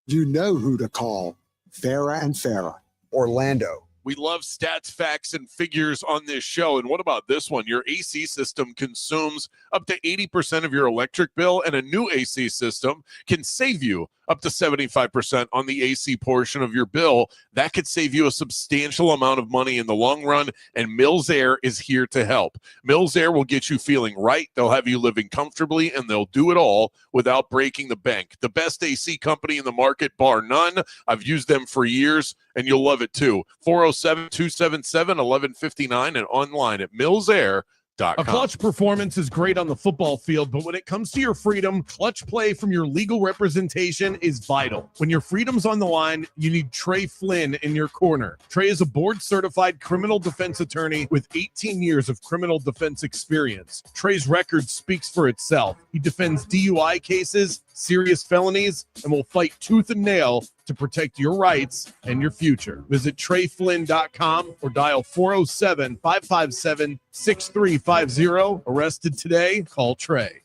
You know who to call. Farah and Farah, Orlando. We love stats, facts, and figures on this show. And what about this one? Your AC system consumes up to 80% of your electric bill, and a new AC system can save you up to 75% on the AC portion of your bill. That could save you a substantial amount of money in the long run, and Mills Air is here to help. Mills Air will get you feeling right. They'll have you living comfortably, and they'll do it all without breaking the bank. The best AC company in the market, bar none. I've used them for years, and you'll love it too. 407-277-1159 and online at millsair.com. A clutch performance is great on the football field, but when it comes to your freedom, clutch play from your legal representation is vital. When your freedom's on the line, you need Trey Flynn in your corner. Trey is a board-certified criminal defense attorney with 18 years of criminal defense experience. Trey's record speaks for itself. He defends DUI cases, serious felonies, and will fight tooth and nail to protect your rights and your future. Visit TreyFlynn.com or dial 407-557-6350. Arrested today? Call Trey.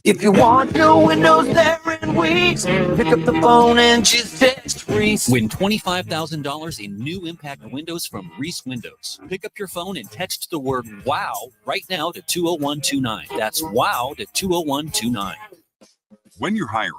If you want your windows there in weeks, pick up the phone and just text Reese. Win $25,000 in new impact windows from Reese Windows. Pick up your phone and text the word WOW right now to 20129. That's WOW to 20129. When you're hiring,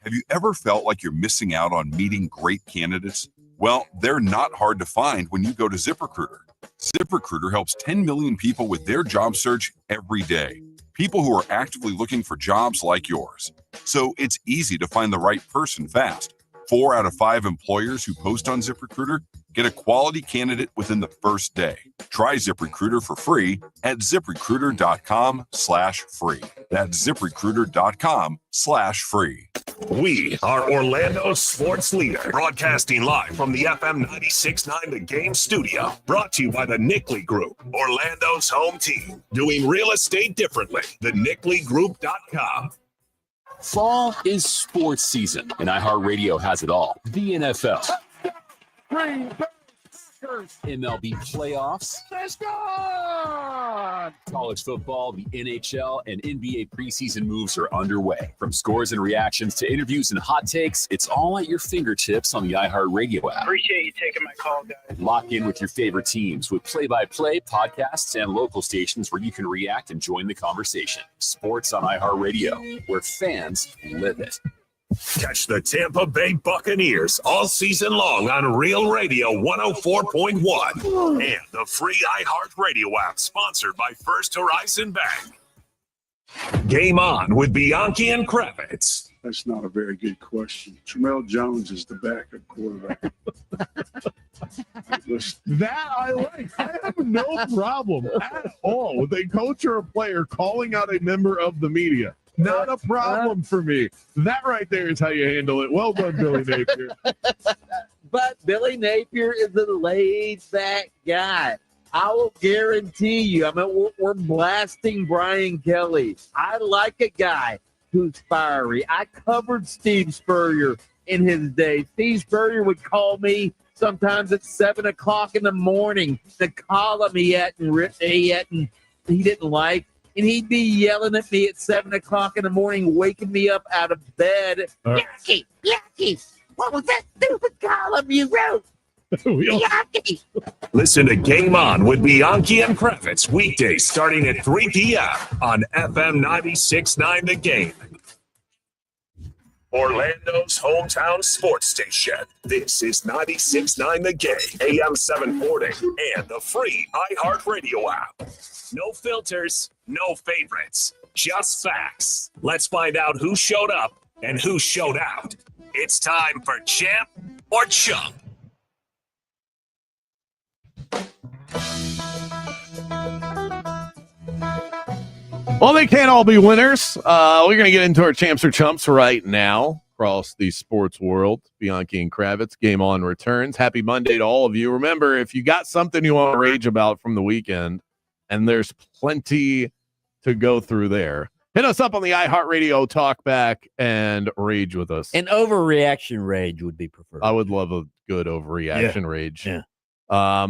have you ever felt like you're missing out on meeting great candidates? Well, they're not hard to find when you go to ZipRecruiter. ZipRecruiter helps 10 million people with their job search every day. People who are actively looking for jobs like yours. So it's easy to find the right person fast. 4 out of 5 employers who post on ZipRecruiter get a quality candidate within the first day. Try ZipRecruiter for free at ZipRecruiter.com/free. That's ZipRecruiter.com/free. We are Orlando's sports leader, broadcasting live from the FM 96.9 The Game studio. Brought to you by the Nickley Group, Orlando's home team. Doing real estate differently. TheNickleyGroup.com. Fall is sports season, and iHeartRadio has it all. The NFL, MLB playoffs, college football, the NHL, and NBA preseason moves are underway. From scores and reactions to interviews and hot takes, it's all at your fingertips on the iHeartRadio app. Appreciate you taking my call, guys. Lock in with your favorite teams with play-by-play podcasts and local stations where you can react and join the conversation. Sports on iHeartRadio, where fans live it. Catch the Tampa Bay Buccaneers all season long on Real Radio 104.1 and the free iHeartRadio app, sponsored by First Horizon Bank. Game on with Bianchi and Kravitz. That's not a very good question. Terrell Jones is the backup quarterback. That I like. I have no problem at all with a coach or a player calling out a member of the media. Not a problem for me. That right there is how you handle it. Well done, Billy Napier. But Billy Napier is a laid-back guy. I will guarantee you. I mean, we're blasting Brian Kelly. I like a guy who's fiery. I covered Steve Spurrier in his day. Steve Spurrier would call me sometimes at 7 o'clock in the morning. The column he didn't like. And he'd be yelling at me at 7 o'clock in the morning, waking me up out of bed. Bianchi, what was that stupid column you wrote? Bianchi. Listen to Game On with Bianchi and Kravitz weekdays starting at 3 p.m. on FM 96.9 The Game. Orlando's hometown sports station. This is 96.9 The Game, AM 740, and the free iHeartRadio app. No filters, no favorites, just facts. Let's find out who showed up and who showed out. It's time for Champ or Chump. Well, they can't all be winners. We're going to get into our champs or chumps right now. across the sports world. Bianchi and Kravitz, Game On returns. Happy Monday to all of you. Remember, if you got something you want to rage about from the weekend, and there's plenty to go through there, hit us up on the iHeartRadio talk back and rage with us. An overreaction rage would be preferred. I would love a good overreaction rage. Yeah. I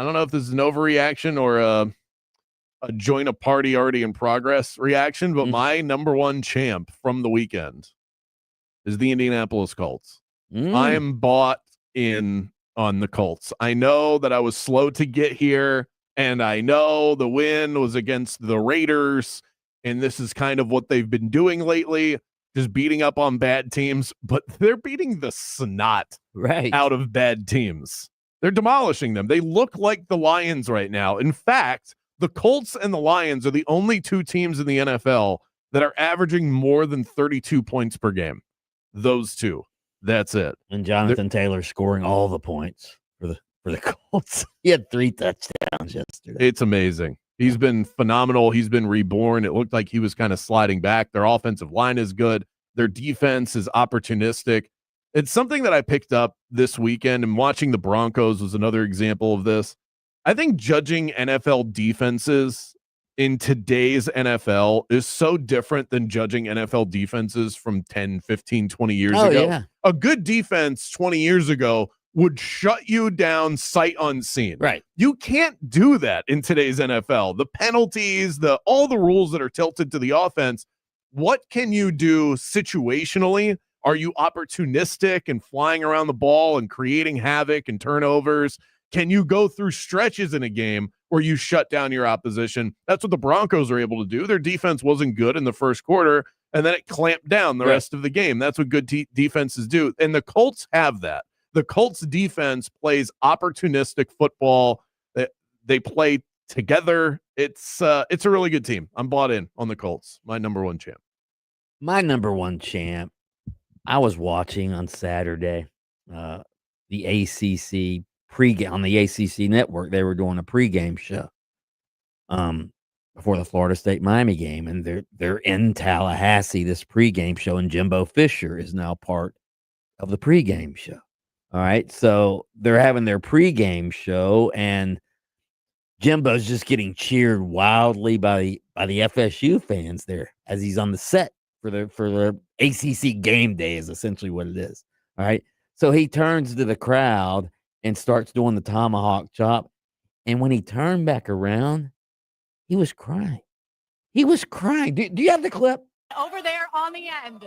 don't know if this is an overreaction or a join a party already in progress reaction, but my number one champ from the weekend is the Indianapolis Colts. I am bought in on the Colts. I know that I was slow to get here, and I know the win was against the Raiders, and this is kind of what they've been doing lately, just beating up on bad teams, but they're beating the snot out of bad teams. They're demolishing them. They look like the Lions right now. In fact, the Colts and the Lions are the only two teams in the NFL that are averaging more than 32 points per game. Those two. That's it. And Jonathan Taylor scoring all the points for the Colts. He had 3 touchdowns yesterday. It's amazing. He's been phenomenal. He's been reborn. It looked like he was kind of sliding back. Their offensive line is good. Their defense is opportunistic. It's something that I picked up this weekend, and watching the Broncos was another example of this. I think judging NFL defenses in today's NFL is so different than judging NFL defenses from 10, 15, 20 years ago. Yeah. A good defense 20 years ago would shut you down sight unseen. Right. You can't do that in today's NFL. The penalties, all the rules that are tilted to the offense. What can you do situationally? Are you opportunistic and flying around the ball and creating havoc and turnovers? Can you go through stretches in a game where you shut down your opposition? That's what the Broncos are able to do. Their defense wasn't good in the first quarter, and then it clamped down the rest of the game. That's what good defenses do. And the Colts have that. The Colts defense plays opportunistic football. They play together. It's a really good team. I'm bought in on the Colts. My number one champ. My number one champ. I was watching on Saturday the ACC pregame on the ACC network. They were doing a pregame show before the Florida State Miami game, and they're in Tallahassee, this pregame show, and Jimbo Fisher is now part of the pregame show. All right, so they're having their pregame show, and Jimbo's just getting cheered wildly by the FSU fans there as he's on the set for the ACC game day is essentially what it is. All right, so he turns to the crowd and starts doing the tomahawk chop, and when he turned back around, he was crying. He was crying. Do you have the clip? Over there on the end.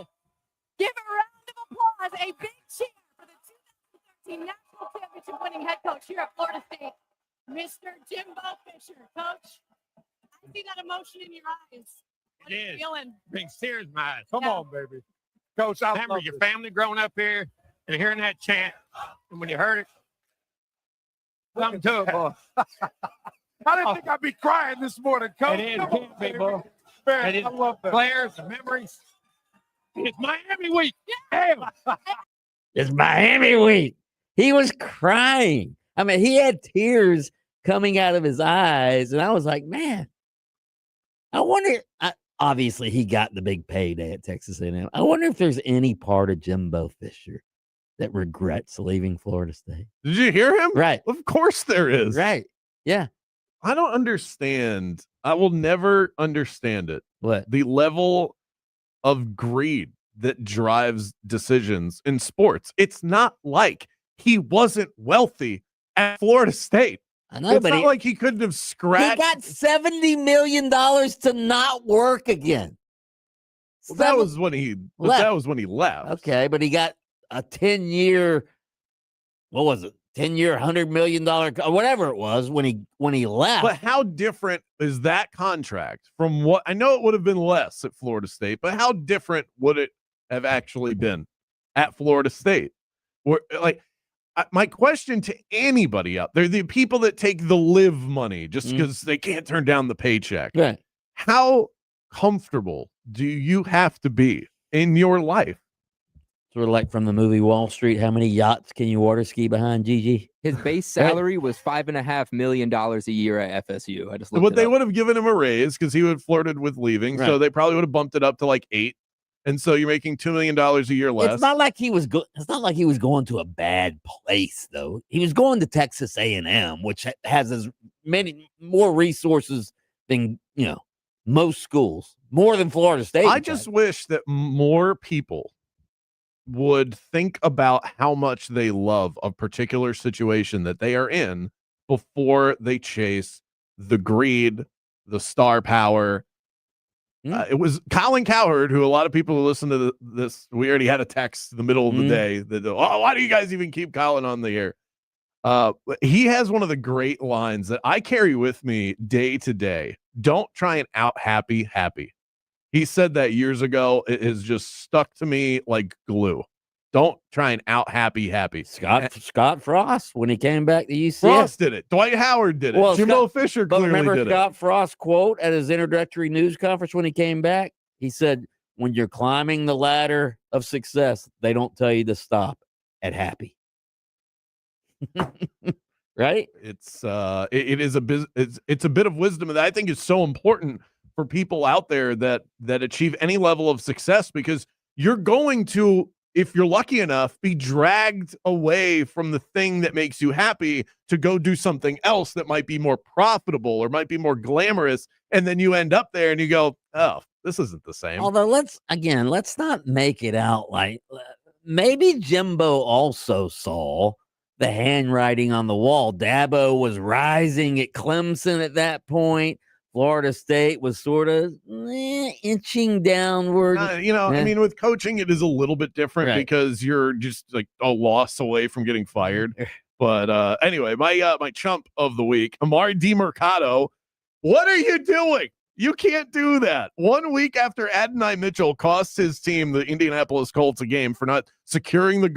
Give a round of applause, a big cheer for the 2013 National Championship winning head coach here at Florida State, Mr. Jimbo Fisher. Coach, I see that emotion in your eyes. What are you feeling? Brings tears to my eyes. Come on, baby. Coach, I remember your family growing up here and hearing that chant, and when you heard it, something to it, boy. I didn't think I'd be crying this morning, Coach. It can't be, boy. Man, I love that. Players and memories. It's Miami week. Damn. It's Miami week. He was crying. I mean, he had tears coming out of his eyes, and I was like, man, I wonder. Obviously, he got the big payday at Texas A&M. I wonder if there's any part of Jimbo Fisher that regrets leaving Florida State. Did you hear him? Right. Of course there is. Right. Yeah. I don't understand. I will never understand it. What? The level of greed that drives decisions in sports. It's not like he wasn't wealthy at Florida State. I know, it's but not like he couldn't have scratched. He got $70 million to not work again. Well, that was when he left. Okay, but he got a 10-year, what was it? 10-year, $100 million, or whatever it was when he left. But how different is that contract from what I know? It would have been less at Florida State, but how different would it have actually been at Florida State? Or like, my question to anybody out there, the people that take the live money just because they can't turn down the paycheck, right? How comfortable do you have to be in your life? Sort of like from the movie Wall Street. How many yachts can you water ski behind, Gigi? His base salary was $5.5 million a year at FSU. I just looked But it they up. would have given him a raise because he would have flirted with leaving. So they probably would have bumped it up to like 8. And so you're making $2 million a year less. It's not like he was it's not like he was going to a bad place, though. He was going to Texas A&M, which has as many more resources than most schools, more than Florida State. I just wish that more people would think about how much they love a particular situation that they are in before they chase the greed, the star power. It was Colin Cowherd, who a lot of people who listen to this, we already had a text in the middle of the day that, why do you guys even keep Colin on the air? He has one of the great lines that I carry with me day to day. Don't try and out happy. He said that years ago. It has just stuck to me like glue. Don't try and out happy. Scott Frost, when he came back to UCF. Frost did it. Dwight Howard did it. Well, Jimbo Fisher clearly remember did Scott Frost's quote at his introductory news conference when he came back? He said, when you're climbing the ladder of success, they don't tell you to stop at happy. Right? It's it's a bit of wisdom that I think is so important for people out there that achieve any level of success, because you're going to, if you're lucky enough, be dragged away from the thing that makes you happy to go do something else that might be more profitable or might be more glamorous. And then you end up there and you go, oh, this isn't the same. Although let's not make it out like maybe Jimbo also saw the handwriting on the wall. Dabo was rising at Clemson at that point. Florida State was sort of inching downward. I mean, with coaching, it is a little bit different because you're just like a loss away from getting fired. But anyway, my chump of the week, Amari DiMercato. What are you doing? You can't do that. 1 week after Adonai Mitchell cost his team, the Indianapolis Colts, a game for not securing the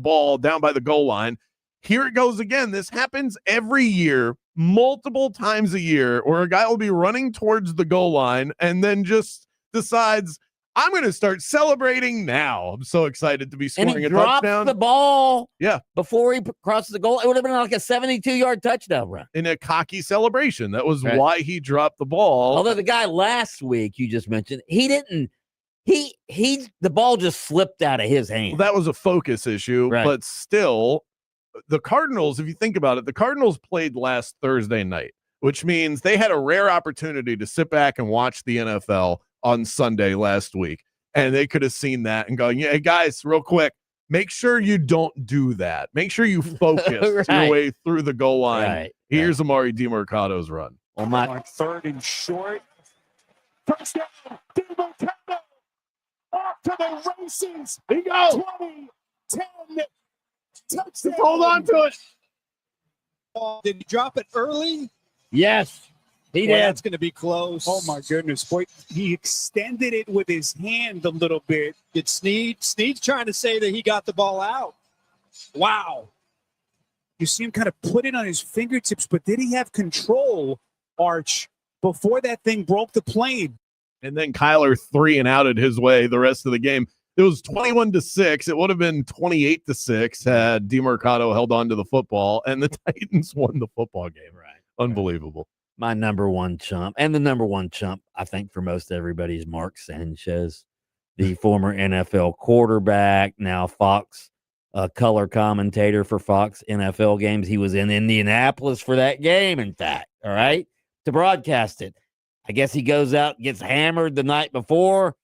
ball down by the goal line. Here it goes again. This happens every year, multiple times a year, where a guy will be running towards the goal line and then just decides, I'm going to start celebrating now. I'm so excited to be scoring a touchdown. Drops the ball. Yeah. Before he crosses the goal. It would have been like a 72-yard touchdown run. In a cocky celebration. That was why he dropped the ball. Although the guy last week you just mentioned, he didn't. The ball just slipped out of his hand. Well, that was a focus issue, but still, the Cardinals, if you think about it, the Cardinals played last Thursday night, which means they had a rare opportunity to sit back and watch the NFL on Sunday last week. And they could have seen that and going, hey, guys, real quick, make sure you don't do that. Make sure you focus your way through the goal line. Here's Amari DiMercato's run. On third and short. Touchdown, DiMercato. Off to the races. Here you go. 20, 10. Touchdown. Just hold on to it. Did he drop it early? Yes, he did. That's going to be close. Oh, my goodness. Boy, he extended it with his hand a little bit. Did Sneed's trying to say that he got the ball out. Wow. You see him kind of put it on his fingertips, but did he have control, Arch, before that thing broke the plane? And then Kyler 3 and outed his way the rest of the game. It was 21-6. It would have been 28-6 had DiMercato held on to the football, and the Titans won the football game. Right. Unbelievable. My number one chump, and the number one chump, I think, for most everybody is Mark Sanchez, the former NFL quarterback, now Fox color commentator for Fox NFL games. He was in Indianapolis for that game, in fact, all right, to broadcast it. I guess he goes out, gets hammered the night before,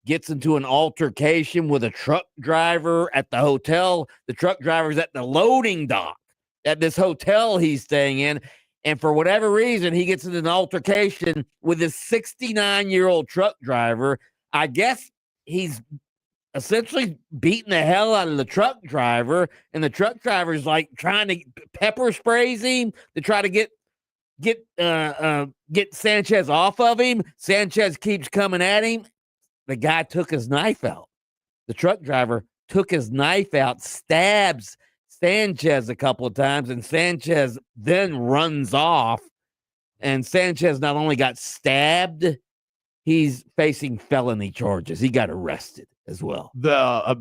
gets into an altercation with a truck driver at the hotel. The truck driver's at the loading dock at this hotel he's staying in. And for whatever reason, he gets into an altercation with this 69-year-old truck driver. I guess he's essentially beating the hell out of the truck driver. And the truck driver's like trying to pepper sprays him to try to get Sanchez off of him. Sanchez keeps coming at him. The guy took his knife out. The truck driver took his knife out, stabs Sanchez a couple of times, and Sanchez then runs off. And Sanchez not only got stabbed, he's facing felony charges. He got arrested as well. The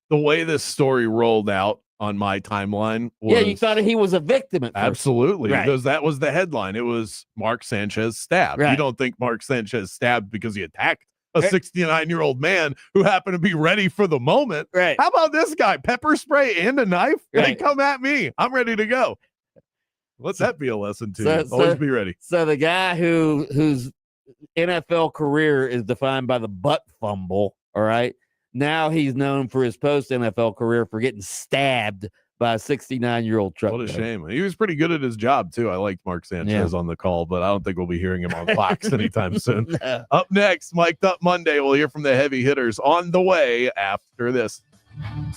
way this story rolled out on my timeline was, you thought he was a victim at first. Absolutely, because that was the headline. It was Mark Sanchez stabbed. You don't think Mark Sanchez stabbed because he attacked a 69-year-old man who happened to be ready for the moment. Right. How about this guy? Pepper spray and a knife? Hey, Right. come at me. I'm ready to go. Let that be a lesson to you. Always be ready. So the guy whose NFL career is defined by the butt fumble, all right, now he's known for his post-NFL career for getting stabbed by a 69-year-old truck. What a driver. shame. He was pretty good at his job, too. I liked Mark Sanchez on the call, but I don't think we'll be hearing him on Fox anytime soon. No. Up next, Mic'd Up Monday. We'll hear from the heavy hitters on the way after this. Game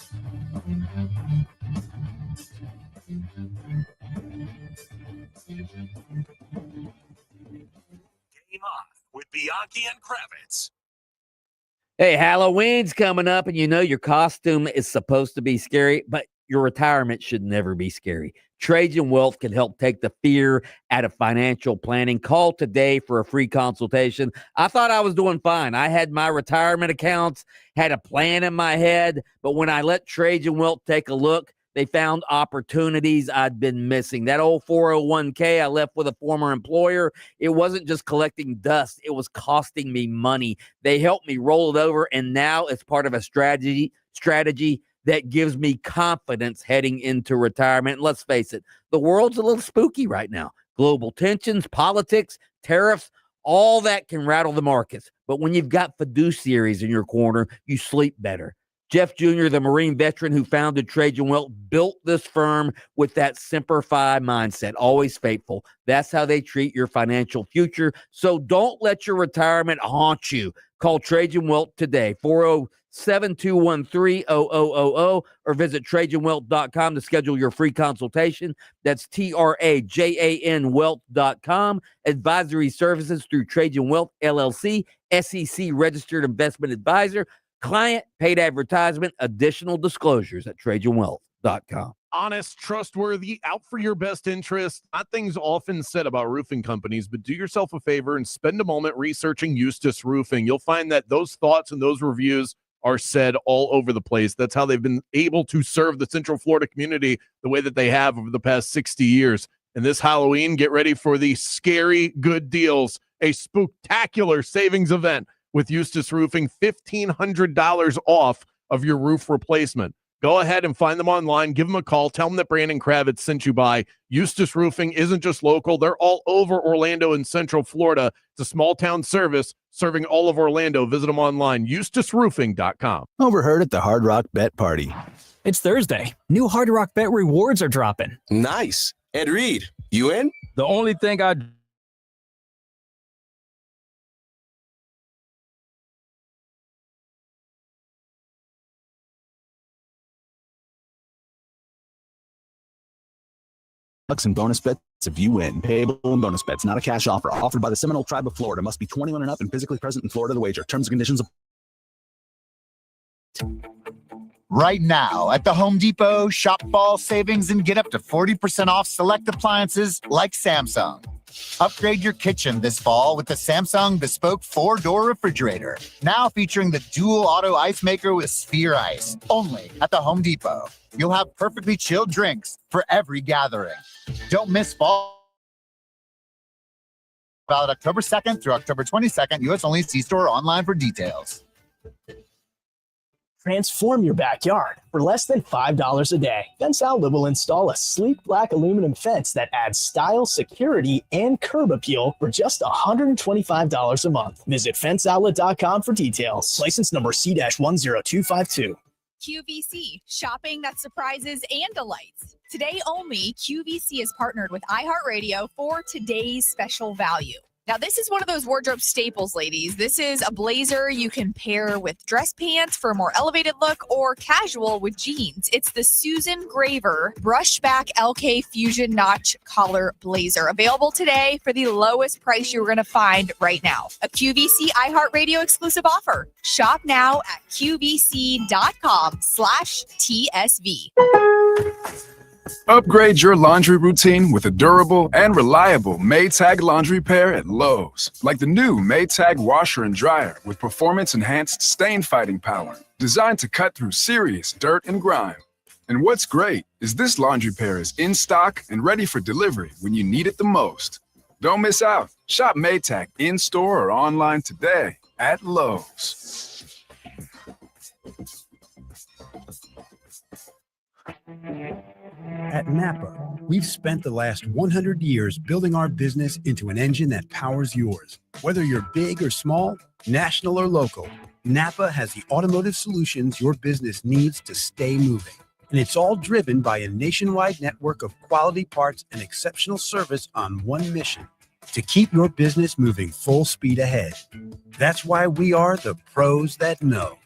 on with Bianchi and Kravitz. Hey, Halloween's coming up, and you know your costume is supposed to be scary, but your retirement should never be scary. Trajan Wealth can help take the fear out of financial planning. Call today for a free consultation. I thought I was doing fine. I had my retirement accounts, had a plan in my head, but when I let Trajan Wealth take a look, they found opportunities I'd been missing. That old 401k I left with a former employer, it wasn't just collecting dust. It was costing me money. They helped me roll it over, and now it's part of a strategy that gives me confidence heading into retirement. And let's face it, the world's a little spooky right now. Global tensions, politics, tariffs, all that can rattle the markets. But when you've got fiduciaries in your corner, you sleep better. Jeff Jr., the Marine veteran who founded Trajan Wealth, built this firm with that Semper Fi mindset, always faithful. That's how they treat your financial future. So don't let your retirement haunt you. Call Trajan Wealth today, 407-213-0000, or visit TrajanWealth.com to schedule your free consultation. That's TRAJAN Wealth.com. Advisory services through Trajan Wealth, LLC, SEC registered investment advisor. Client paid advertisement. Additional disclosures at TrajanWealth.com. Honest, trustworthy, out for your best interest. Not things often said about roofing companies, but do yourself a favor and spend a moment researching Eustace Roofing. You'll find that those thoughts and those reviews are said all over the place. That's how they've been able to serve the Central Florida community the way that they have over the past 60 years. And this Halloween, get ready for the scary good deals, a spooktacular savings event with Eustace Roofing, $1,500 off of your roof replacement. Go ahead and find them online. Give them a call. Tell them that Brandon Kravitz sent you by. Eustace Roofing isn't just local. They're all over Orlando and Central Florida. It's a small town service serving all of Orlando. Visit them online, eustaceroofing.com. Overheard at the Hard Rock Bet Party. It's Thursday. New Hard Rock Bet rewards are dropping. Nice. Ed Reed, you in? The only thing I and bonus bets if you win. Payable and bonus bets, not a cash offer. Offered by the Seminole Tribe of Florida. Must be 21 and up and physically present in Florida to wager. Terms and conditions. Right now at the Home Depot, shop fall savings and get up to 40% off select appliances like Samsung. Upgrade your kitchen this fall with the Samsung Bespoke 4-door refrigerator. Now featuring the dual auto ice maker with Sphere Ice. Only at the Home Depot. You'll have perfectly chilled drinks for every gathering. Don't miss fall. Valid October 2nd through October 22nd. U.S. only. See store or online for details. Transform your backyard for less than $5 a day. Fence Outlet will install a sleek black aluminum fence that adds style, security, and curb appeal for just $125 a month. Visit fenceoutlet.com for details. License number C-10252. QVC, shopping that surprises and delights. Today only, QVC is partnered with iHeartRadio for today's special value. Now, this is one of those wardrobe staples, ladies. This is a blazer you can pair with dress pants for a more elevated look or casual with jeans. It's the Susan Graver Brushback LK Fusion Notch Collar Blazer. Available today for the lowest price you're going to find right now. A QVC iHeartRadio exclusive offer. Shop now at QVC.com/TSV. Upgrade your laundry routine with a durable and reliable Maytag laundry pair at Lowe's. Like the new Maytag washer and dryer with performance-enhanced stain-fighting power. Designed to cut through serious dirt and grime. And what's great is this laundry pair is in stock and ready for delivery when you need it the most. Don't miss out. Shop Maytag in-store or online today. at Lowe's. At Napa, we've spent the last 100 years building our business into an engine that powers yours. Whether you're big or small, national or local, Napa has the automotive solutions your business needs to stay moving. And it's all driven by a nationwide network of quality parts and exceptional service on one mission: to keep your business moving full speed ahead. That's why we are the pros that know.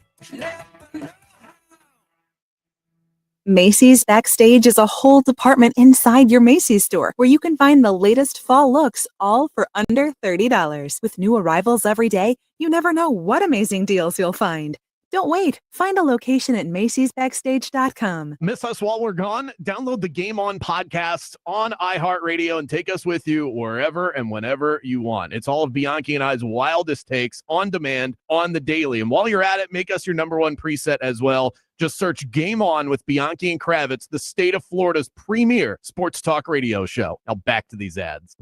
Macy's Backstage is a whole department inside your Macy's store where you can find the latest fall looks, all for under $30. With new arrivals every day, you never know what amazing deals you'll find. Don't wait. Find a location at Macy'sBackstage.com. Miss us while we're gone? Download the Game On podcast on iHeartRadio and take us with you wherever and whenever you want. It's all of Bianchi and I's wildest takes on demand on the daily. And while you're at it, make us your number one preset as well. Just search Game On with Bianchi and Kravitz, the state of Florida's premier sports talk radio show. Now back to these ads.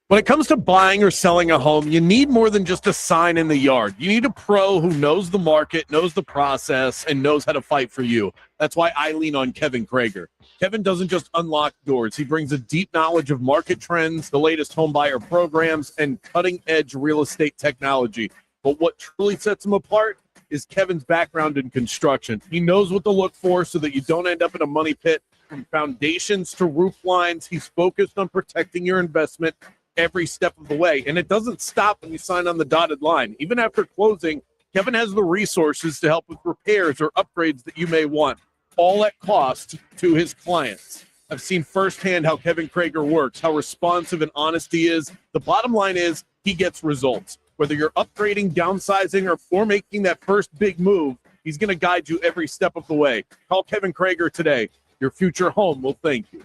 When it comes to buying or selling a home, you need more than just a sign in the yard. You need a pro who knows the market, knows the process, and knows how to fight for you. That's why I lean on Kevin Krager. Kevin doesn't just unlock doors. He brings a deep knowledge of market trends, the latest home buyer programs, and cutting-edge real estate technology. But what truly sets him apart is Kevin's background in construction. He knows what to look for so that you don't end up in a money pit. From foundations to roof lines, he's focused on protecting your investment every step of the way. And it doesn't stop when you sign on the dotted line. Even after closing, Kevin has the resources to help with repairs or upgrades that you may want, all at cost to his clients. I've seen firsthand how Kevin Krager works, how responsive and honest he is. The bottom line is he gets results. Whether you're upgrading, downsizing, or making that first big move, he's going to guide you every step of the way. Call Kevin Krager today. Your future home will thank you.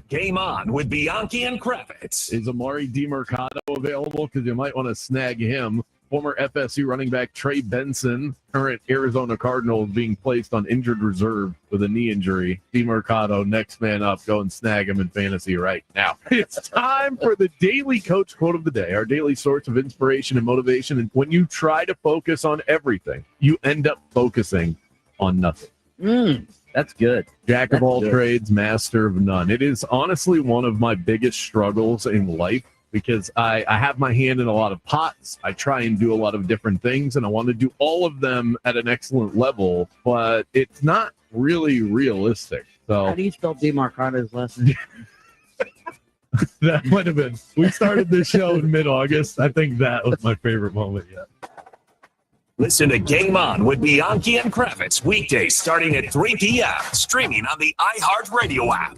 Game On with Bianchi and Kravitz. Is Amari DiMercado available? Because you might want to snag him. Former FSU running back Trey Benson, current Arizona Cardinal, being placed on injured reserve with a knee injury. DiMercado, next man up. Go and snag him in fantasy right now. It's time for the daily coach quote of the day, our daily source of inspiration and motivation. And when you try to focus on everything, you end up focusing on nothing. That's good. Jack of all trades, master of none. It is honestly one of my biggest struggles in life because I have my hand in a lot of pots. I try and do a lot of different things, and I want to do all of them at an excellent level, but it's not really realistic. So How do you spell DiMercado's last name? That might have been. We started this show in mid-August. I think that was my favorite moment yet. Listen to Game On with Bianchi and Kravitz weekdays starting at 3 p.m. Streaming on the iHeartRadio app.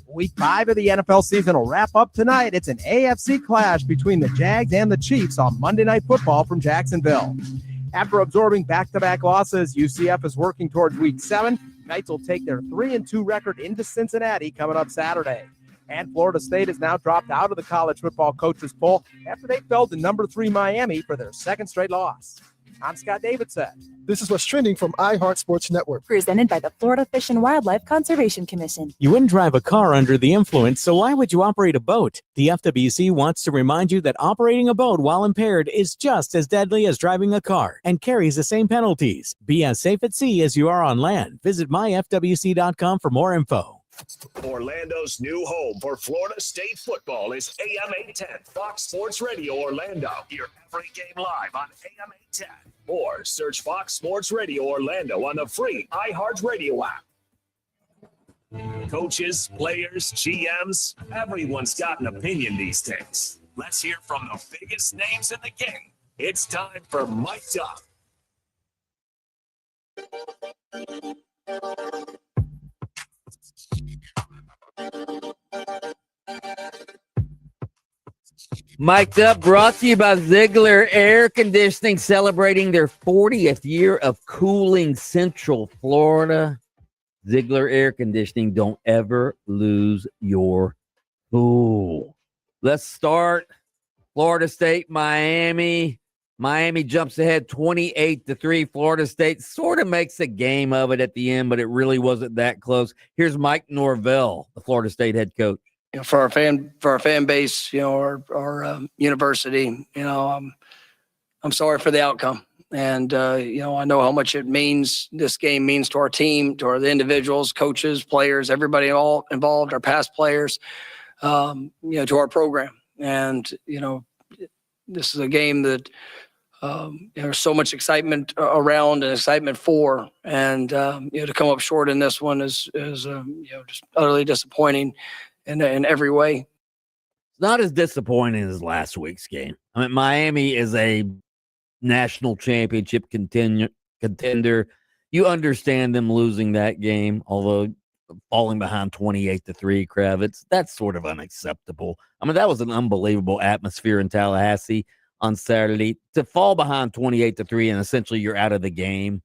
Week 5 of the NFL season will wrap up tonight. It's an AFC clash between the Jags and the Chiefs on Monday Night Football from Jacksonville. After absorbing back-to-back losses, UCF is working towards Week 7. Knights will take their 3-2 record into Cincinnati coming up Saturday. And Florida State has now dropped out of the college football coaches poll after they fell to number 3 Miami for their second straight loss. I'm Scott Davidson. This is what's trending from iHeart Sports Network. Presented by the Florida Fish and Wildlife Conservation Commission. You wouldn't drive a car under the influence, so why would you operate a boat? The FWC wants to remind you that operating a boat while impaired is just as deadly as driving a car and carries the same penalties. Be as safe at sea as you are on land. Visit myfwc.com for more info. Orlando's new home for Florida State football is AM 810 Fox Sports Radio Orlando. Hear every game live on AM 810. Or search Fox Sports Radio Orlando on the free iHeartRadio app. Coaches, players, GMs, everyone's got an opinion these days. Let's hear from the biggest names in the game. It's time for Mic'd Up. Mic'd Up brought to you by Ziegler Air Conditioning, celebrating their 40th year of cooling Central Florida. Ziegler Air Conditioning, don't ever lose your cool. Let's start. Florida State, Miami. Miami jumps ahead 28-3. Florida State sort of makes a game of it at the end, but it really wasn't that close. Here's Mike Norvell, the Florida State head coach. for our fan base, our university, I'm sorry for the outcome. And, I know how much this game means to our team, to the individuals, coaches, players, everybody all involved, our past players, to our program. And, this is a game that there's so much excitement around and excitement for. And, to come up short in this one is just utterly disappointing in every way. Not as disappointing as last week's game. I mean, Miami is a national championship contender. You understand them losing that game, although falling behind 28-3, Kravitz, that's sort of unacceptable. I mean, that was an unbelievable atmosphere in Tallahassee on Saturday. To fall behind 28-3 and essentially you're out of the game.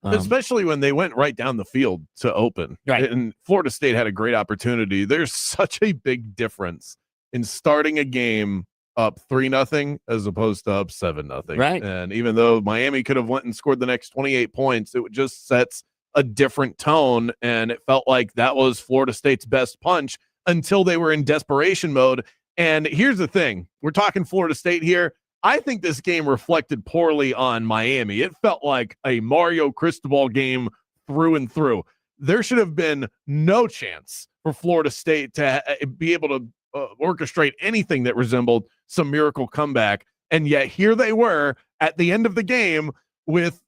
Especially when they went right down the field to open. Right. And Florida State had a great opportunity. There's such a big difference in starting a game up 3-0 as opposed to up 7-0. Right. And even though Miami could have went and scored the next 28 points, it just sets a different tone. And it felt like that was Florida State's best punch until they were in desperation mode. And here's the thing. We're talking Florida State here. I think this game reflected poorly on Miami. It felt like a Mario Cristobal game through and through. There should have been no chance for Florida State to be able to orchestrate anything that resembled some miracle comeback. And yet here they were at the end of the game with,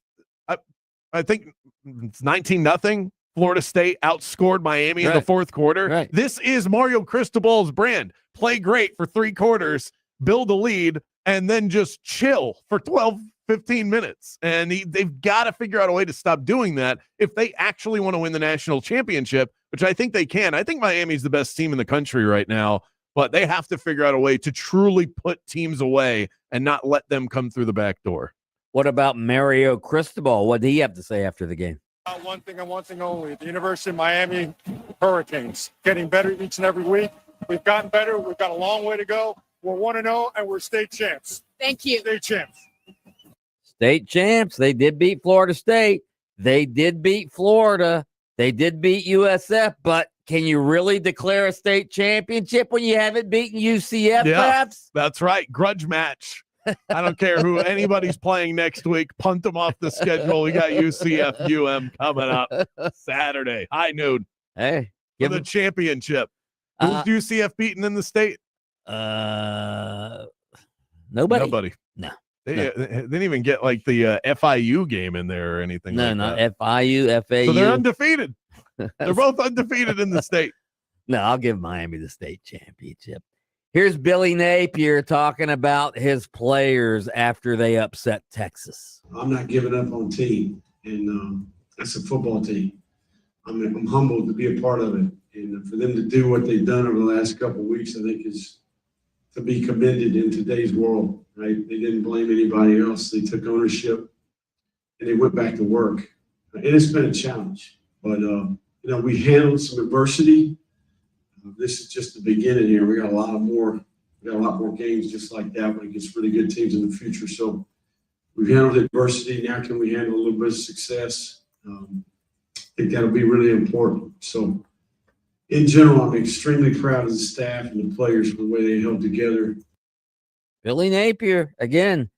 I think it's 19-0. Florida State outscored Miami in the fourth quarter. Right. This is Mario Cristobal's brand. Play great for 3 quarters, build a lead, and then just chill for 12, 15 minutes. And they've got to figure out a way to stop doing that if they actually want to win the national championship, which I think they can. I think Miami's the best team in the country right now, but they have to figure out a way to truly put teams away and not let them come through the back door. What about Mario Cristobal? What did he have to say after the game? One thing and one thing only. The University of Miami Hurricanes getting better each and every week. We've gotten better. We've got a long way to go. We're 1-0, and we're state champs. Thank you. State champs. State champs. They did beat Florida State. They did beat Florida. They did beat USF. But can you really declare a state championship when you haven't beaten UCF, perhaps? That's right. Grudge match. I don't care who anybody's playing next week. Punt them off the schedule. We got UCF UM coming up Saturday, high noon. Hey, for the championship. Who's UCF beaten in the state? Nobody. No. They didn't even get like the FIU game in there or anything. No, like not that. FIU, FAU. So they're undefeated. They're both undefeated in the state. No, I'll give Miami the state championship. Here's Billy Napier talking about his players after they upset Texas. I'm not giving up on team, and that's a football team. I'm humbled to be a part of it, and for them to do what they've done over the last couple of weeks, I think is to be commended in today's world. Right? They didn't blame anybody else. They took ownership, and they went back to work. And it's been a challenge, but we handled some adversity. This is just the beginning here. We got a lot more games just like that when it gets really good teams in the future. So we've handled adversity. Now can we handle a little bit of success? I think that'll be really important. So in general, I'm extremely proud of the staff and the players for the way they held together. Billy Napier, again,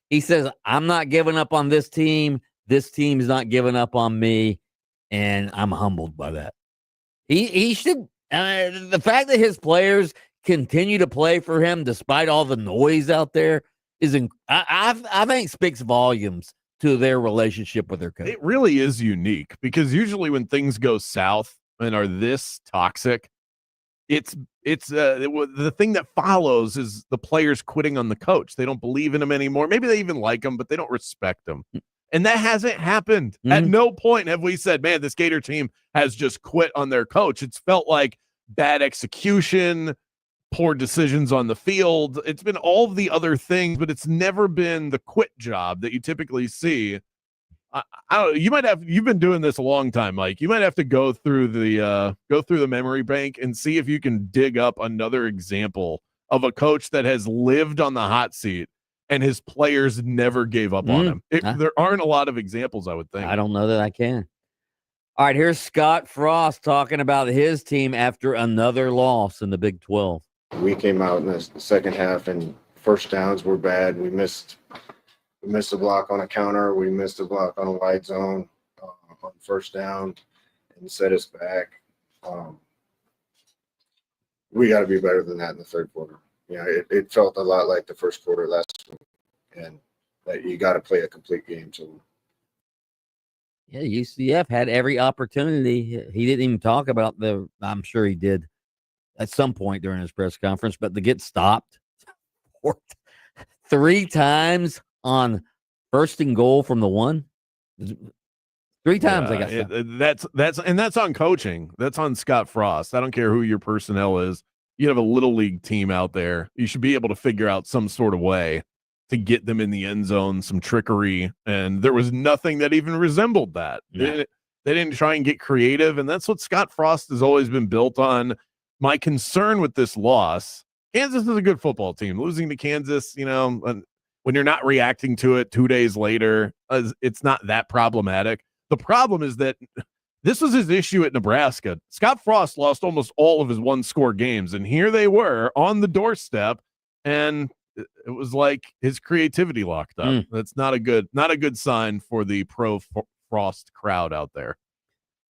he says, I'm not giving up on this team. This team's not giving up on me. And I'm humbled by that. He should. The fact that his players continue to play for him despite all the noise out there is, I think, speaks volumes to their relationship with their coach. It really is unique because usually when things go south and are this toxic, it's the thing that follows is the players quitting on the coach. They don't believe in him anymore. Maybe they even like him, but they don't respect him. And that hasn't happened. Mm-hmm. At no point have we said, man, this Gator team has just quit on their coach. It's felt like bad execution, poor decisions on the field. It's been all the other things, but it's never been the quit job that you typically see. I don't know, you've been doing this a long time, Mike. You might have to go through the memory bank and see if you can dig up another example of a coach that has lived on the hot seat and his players never gave up on him. There aren't a lot of examples, I would think. I don't know that I can. All right, here's Scott Frost talking about his team after another loss in the Big 12. We came out in the second half and first downs were bad. We missed a block on a counter. We missed a block on a wide zone on first down and set us back. We got to be better than that in the third quarter. It felt a lot like the first quarter last week, and that you got to play a complete game to win. Yeah, UCF had every opportunity. He didn't even talk about I'm sure he did at some point during his press conference, but to get stopped 3 times on first and goal from the 1. 3 times I got stopped. That's on coaching. That's on Scott Frost. I don't care who your personnel is. You have a little league team out there. You should be able to figure out some sort of way to get them in the end zone, some trickery, and there was nothing that even resembled that. No. They didn't try and get creative, and that's what Scott Frost has always been built on. My concern with this loss, Kansas is a good football team. Losing to Kansas, when you're not reacting to it 2 days later, it's not that problematic. The problem is that this was his issue at Nebraska. Scott Frost lost almost all of his one-score games, and here they were on the doorstep, and it was like his creativity locked up. That's not a good sign for the pro Frost crowd out there.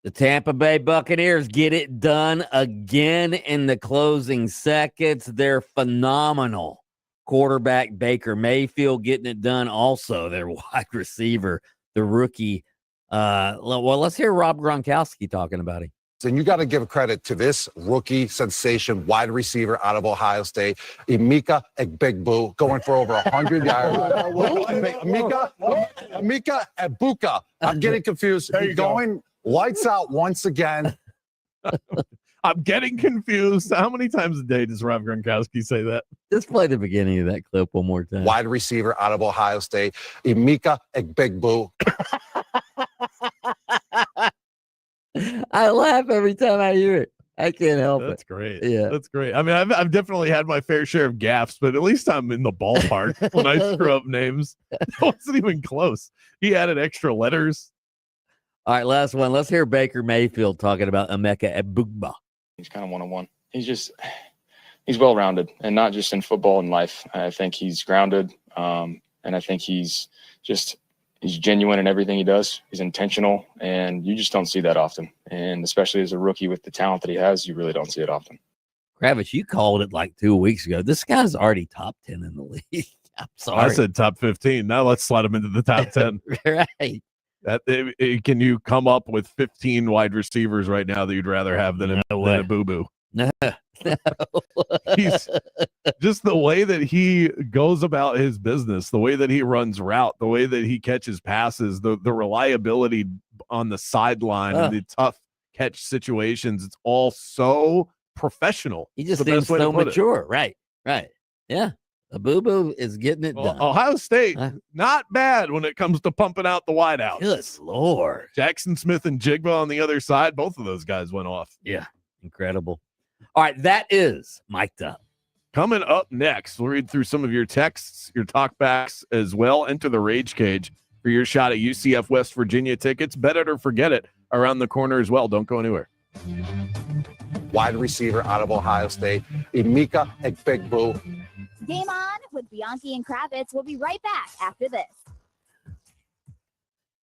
The Tampa Bay Buccaneers get it done again in the closing seconds. They're phenomenal. Quarterback Baker Mayfield getting it done. Also, their wide receiver, the rookie. Well, let's hear Rob Gronkowski talking about him. And you got to give credit to this rookie sensation wide receiver out of Ohio State, Emeka Egbuka, going for over 100 yards. Emeka Egbuka. I'm getting confused. He's going lights out once again. I'm getting confused. How many times a day does Rob Gronkowski say that? Just play the beginning of that clip one more time. Wide receiver out of Ohio State, Emeka Egbuka. I laugh every time I hear it. I can't help it. That's great. Yeah. That's great. I mean, I've definitely had my fair share of gaffes, but at least I'm in the ballpark when I screw up names. It wasn't even close. He added extra letters. All right, last one. Let's hear Baker Mayfield talking about Emeka Egbuka. He's kind of one-on-one. He's well-rounded, and not just in football and life. I think he's grounded, and I think he's genuine in everything he does. He's intentional, and you just don't see that often. And especially as a rookie with the talent that he has, you really don't see it often. Kravitz, you called it like 2 weeks ago. This guy's already top 10 in the league. I'm sorry. I said top 15. Now let's slide him into the top 10. Right. Can you come up with 15 wide receivers right now that you'd rather have than a boo-boo? No. He's just the way that he goes about his business, the way that he runs route, the way that he catches passes, the reliability on the sideline, and the tough catch situations. It's all so professional. He just seems so mature. Right. Yeah. A boo-boo is getting it done. Ohio State, not bad when it comes to pumping out the wideouts. Good Lord. Jackson Smith and Jigba on the other side, both of those guys went off. Yeah, incredible. All right, that is Mic'd Up. Coming up next, we'll read through some of your texts, your talkbacks as well. Enter the Rage Cage for your shot at UCF West Virginia tickets. Bet it or forget it around the corner as well. Don't go anywhere. Wide receiver out of Ohio State, Emeka Egbuka. Game on with Bianchi and Kravitz. We'll be right back after this.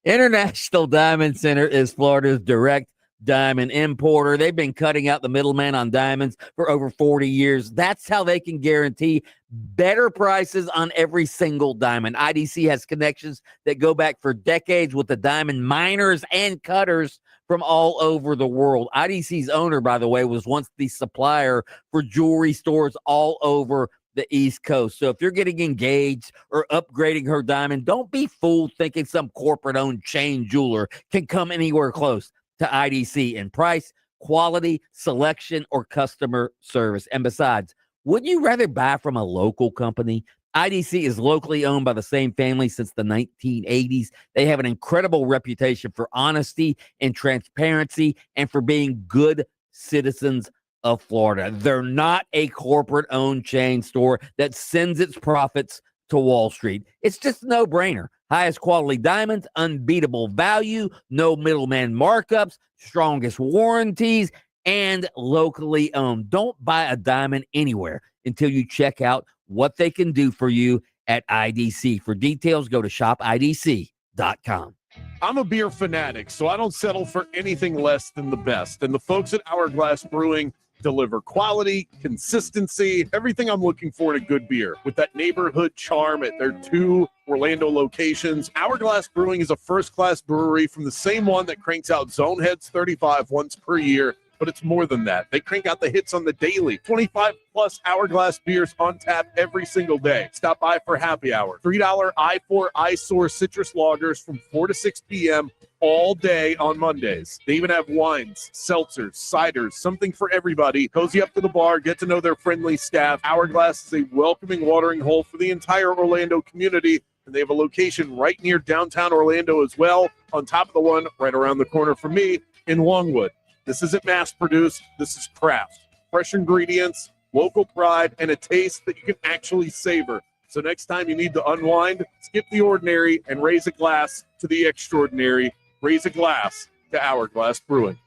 International Diamond Center is Florida's direct diamond importer. They've been cutting out the middleman on diamonds for over 40 years. That's how they can guarantee better prices on every single diamond. IDC has connections that go back for decades with the diamond miners and cutters from all over the world. IDC's owner, by the way, was once the supplier for jewelry stores all over the East Coast. So if you're getting engaged or upgrading her diamond, don't be fooled thinking some corporate-owned chain jeweler can come anywhere close to IDC in price, quality, selection, or customer service. And besides, wouldn't you rather buy from a local company? IDC is locally owned by the same family since the 1980s. They have an incredible reputation for honesty and transparency and for being good citizens of Florida. They're not a corporate-owned chain store that sends its profits to Wall Street. It's just a no-brainer. Highest quality diamonds, unbeatable value, no middleman markups, strongest warranties, and locally owned. Don't buy a diamond anywhere until you check out what they can do for you at IDC. For details, go to shopidc.com. I'm a beer fanatic, so I don't settle for anything less than the best. And the folks at Hourglass Brewing deliver quality, consistency, everything I'm looking for in a good beer. With that neighborhood charm at their 2 Orlando locations, Hourglass Brewing is a first-class brewery from the same one that cranks out Zoneheads 35 once per year. But it's more than that. They crank out the hits on the daily. 25-plus Hourglass beers on tap every single day. Stop by for happy hour. $3 I4 Eyesore citrus lagers from 4 to 6 p.m. all day on Mondays. They even have wines, seltzers, ciders, something for everybody. Cozy up to the bar, get to know their friendly staff. Hourglass is a welcoming watering hole for the entire Orlando community, and they have a location right near downtown Orlando as well, on top of the one right around the corner from me in Longwood. This isn't mass-produced. This is craft. Fresh ingredients, local pride, and a taste that you can actually savor. So next time you need to unwind, skip the ordinary and raise a glass to the extraordinary. Raise a glass to Hourglass Brewing.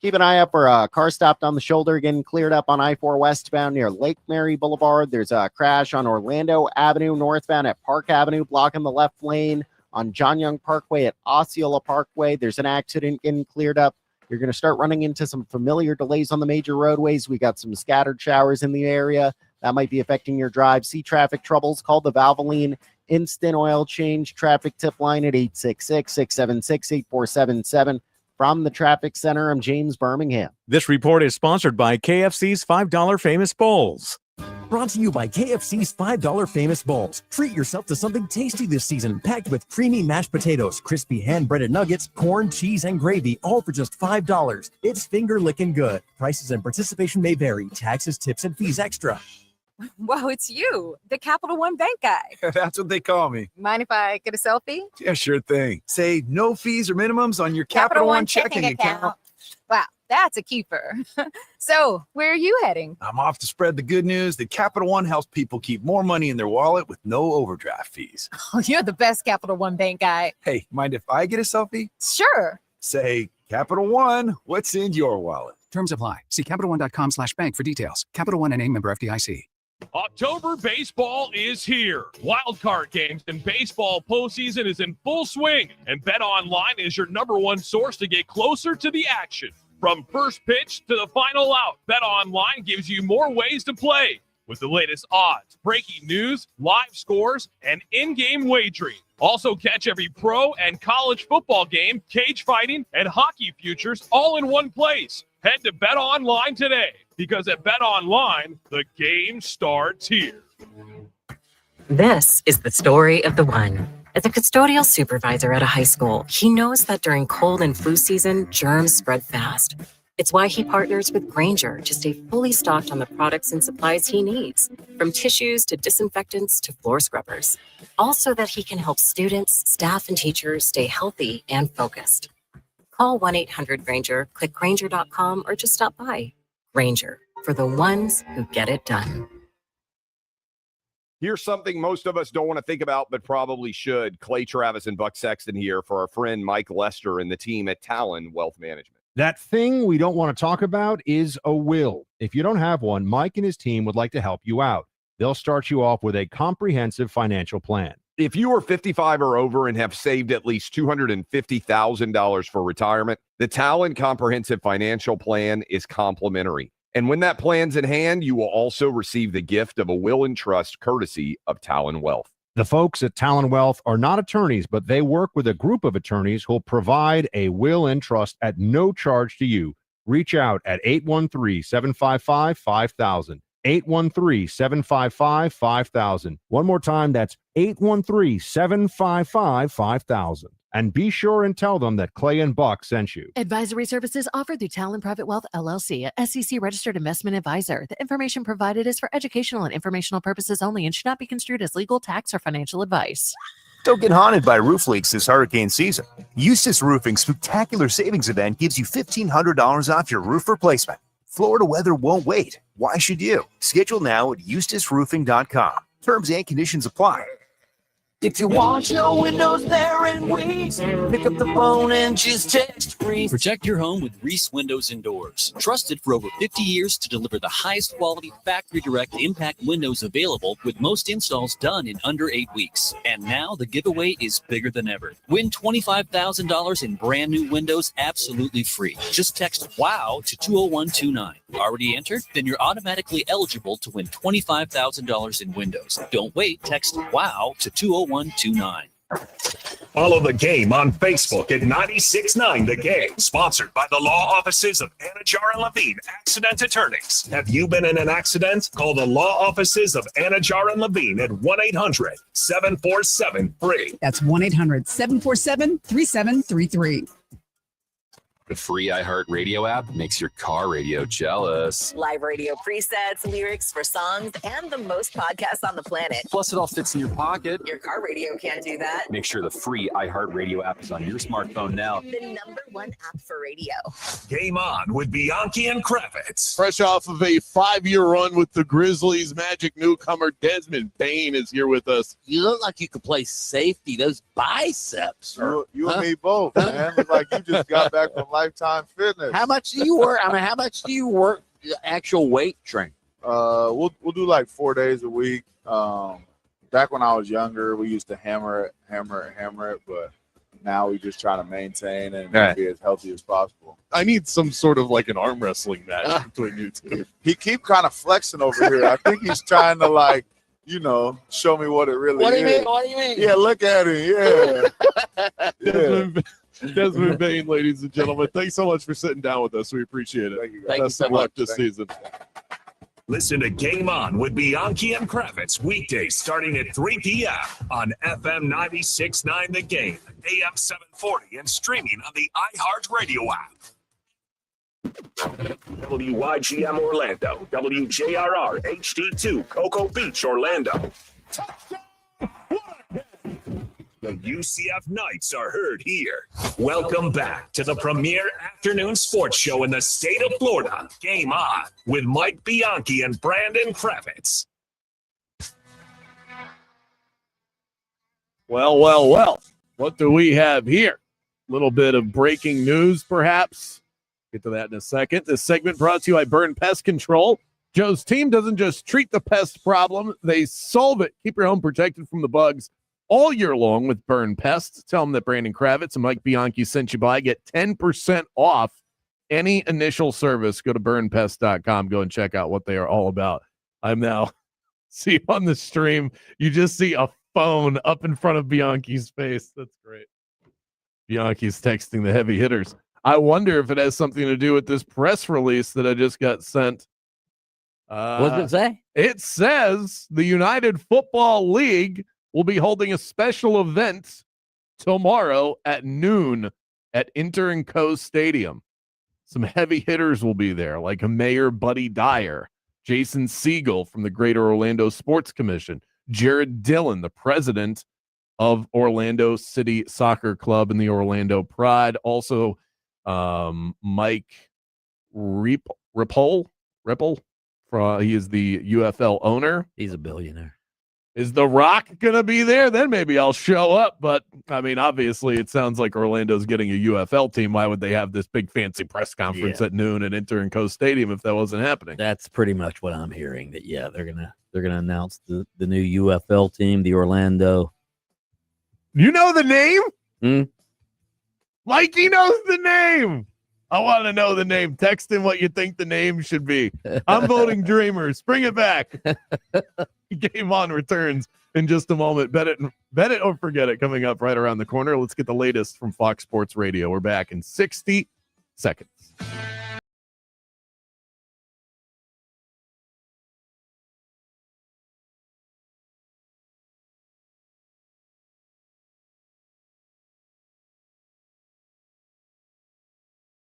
Keep an eye out for a car stopped on the shoulder, getting cleared up on I-4 westbound near Lake Mary Boulevard. There's a crash on Orlando Avenue northbound at Park Avenue, blocking the left lane. On John Young Parkway at Osceola Parkway, there's an accident getting cleared up. You're going to start running into some familiar delays on the major roadways. We got some scattered showers in the area. That might be affecting your drive. See traffic troubles? Call the Valvoline Instant Oil Change traffic tip line at 866-676-8477. From the Traffic Center, I'm James Birmingham. This report is sponsored by KFC's $5 Famous Bowls. Brought to you by KFC's $5 Famous Bowls. Treat yourself to something tasty this season, packed with creamy mashed potatoes, crispy hand-breaded nuggets, corn, cheese, and gravy, all for just $5. It's finger-licking good. Prices and participation may vary. Taxes, tips, and fees extra. Whoa, it's you, the Capital One Bank guy. That's what they call me. Mind if I get a selfie? Yeah, sure thing. Say no fees or minimums on your Capital One checking account. Wow, that's a keeper. So, where are you heading? I'm off to spread the good news that Capital One helps people keep more money in their wallet with no overdraft fees. Oh, you're the best Capital One Bank guy. Hey, mind if I get a selfie? Sure. Say, Capital One, what's in your wallet? Terms apply. See CapitalOne.com/bank for details. Capital One NA, member FDIC. October baseball is here. Wild card games and baseball postseason is in full swing, and BetOnline is your #1 source to get closer to the action. From first pitch to the final out, BetOnline gives you more ways to play with the latest odds, breaking news, live scores, and in-game wagering. Also catch every pro and college football game, cage fighting, and hockey futures all in one place. Head to BetOnline today, because at BetOnline, the game starts here. This is the story of the one. As a custodial supervisor at a high school, he knows that during cold and flu season, germs spread fast. It's why he partners with Grainger to stay fully stocked on the products and supplies he needs, from tissues to disinfectants to floor scrubbers. Also that he can help students, staff, and teachers stay healthy and focused. Call 1-800-GRAINGER, click Grainger.com, or just stop by. Grainger, for the ones who get it done. Here's something most of us don't want to think about, but probably should. Clay Travis and Buck Sexton here for our friend Mike Lester and the team at Talon Wealth Management. That thing we don't want to talk about is a will. If you don't have one, Mike and his team would like to help you out. They'll start you off with a comprehensive financial plan. If you are 55 or over and have saved at least $250,000 for retirement, the Talon Comprehensive Financial Plan is complimentary. And when that plan's in hand, you will also receive the gift of a will and trust courtesy of Talon Wealth. The folks at Talon Wealth are not attorneys, but they work with a group of attorneys who'll provide a will and trust at no charge to you. Reach out at 813-755-5000. 813-755-5000. One more time, that's 813-755-5000. And be sure and tell them that Clay and Buck sent you. Advisory services offered through Talon Private Wealth, LLC, a SEC-registered investment advisor. The information provided is for educational and informational purposes only and should not be construed as legal, tax, or financial advice. Don't get haunted by roof leaks this hurricane season. Eustace Roofing's spectacular savings event gives you $1,500 off your roof replacement. Florida weather won't wait. Why should you? Schedule now at eustaceroofing.com. Terms and conditions apply. If you want your windows there in weeks, pick up the phone and just text Reese. Protect your home with Reese Windows Indoors. Trusted for over 50 years to deliver the highest quality factory direct impact windows available, with most installs done in under 8 weeks. And now the giveaway is bigger than ever. Win $25,000 in brand new windows absolutely free. Just text WOW to 20129. Already entered? Then you're automatically eligible to win $25,000 in windows. Don't wait. Text WOW to 20129. Follow the game on Facebook at 96.9 The Game. Sponsored by the law offices of Anajar and Levine, accident attorneys. Have you been in an accident? Call the law offices of Anajar and Levine at 1-800-747-FREE. That's 1-800-747-3733. The free iHeartRadio app makes your car radio jealous. Live radio presets, lyrics for songs, and the most podcasts on the planet. Plus, it all fits in your pocket. Your car radio can't do that. Make sure the free iHeartRadio app is on your smartphone now. The #1 app for radio. Game on with Bianchi and Kravitz. Fresh off of a 5-year run with the Grizzlies, Magic newcomer Desmond Bain is here with us. You look like you could play safety. Those biceps. You and me both, man. Look like you just got back from Lifetime Fitness. How much do you work? How much do you work actual weight training? We'll do like 4 days a week. Back when I was younger, we used to hammer it, but now we just try to maintain and be as healthy as possible. I need some sort of like an arm wrestling match between you two. He keep kind of flexing over here. I think he's trying to show me what it really is. What do you mean? Yeah, look at him. Yeah. Desmond Bain, ladies and gentlemen, thanks so much for sitting down with us. We appreciate it. Thank you, guys. Best of luck this season. Listen to Game On with Bianchi and Kravitz weekdays starting at 3 p.m. on FM 96.9 The Game, AM 740, and streaming on the iHeartRadio app. WYGM Orlando, WJRR HD2, Cocoa Beach, Orlando. The UCF Knights are heard here. Welcome back to the premier afternoon sports show in the state of Florida. Game On with Mike Bianchi and Brandon Kravitz. Well. What do we have here? A little bit of breaking news, perhaps. Get to that in a second. This segment brought to you by Burn Pest Control. Joe's team doesn't just treat the pest problem, they solve it. Keep your home protected from the bugs all year long with Burn Pests. Tell them that Brandon Kravitz and Mike Bianchi sent you by. Get 10% off any initial service. Go to burnpest.com. Go and check out what they are all about. I'm now, see on the stream, you just see a phone up in front of Bianchi's face. That's great. Bianchi's texting the heavy hitters. I wonder if it has something to do with this press release that I just got sent. What does it say? It says the United Football League will be holding a special event tomorrow at noon at Inter & Co Stadium. Some heavy hitters will be there, like Mayor Buddy Dyer, Jason Siegel from the Greater Orlando Sports Commission, Jared Dillon, the president of Orlando City Soccer Club and the Orlando Pride. Also, Mike Ripple. He is the UFL owner. He's a billionaire. Is The Rock going to be there? Then maybe I'll show up. But, I mean, obviously, it sounds like Orlando's getting a UFL team. Why would they have this big fancy press conference at noon at Inter & Co Stadium if that wasn't happening? That's pretty much what I'm hearing. That, they're gonna announce the new UFL team, the Orlando. You know the name? Mikey knows the name. I want to know the name. Text him what you think the name should be. I'm voting Dreamers. Bring it back. Game On returns in just a moment. Bet it or forget it coming up right around the corner. Let's get the latest from Fox Sports Radio. We're back in 60 seconds.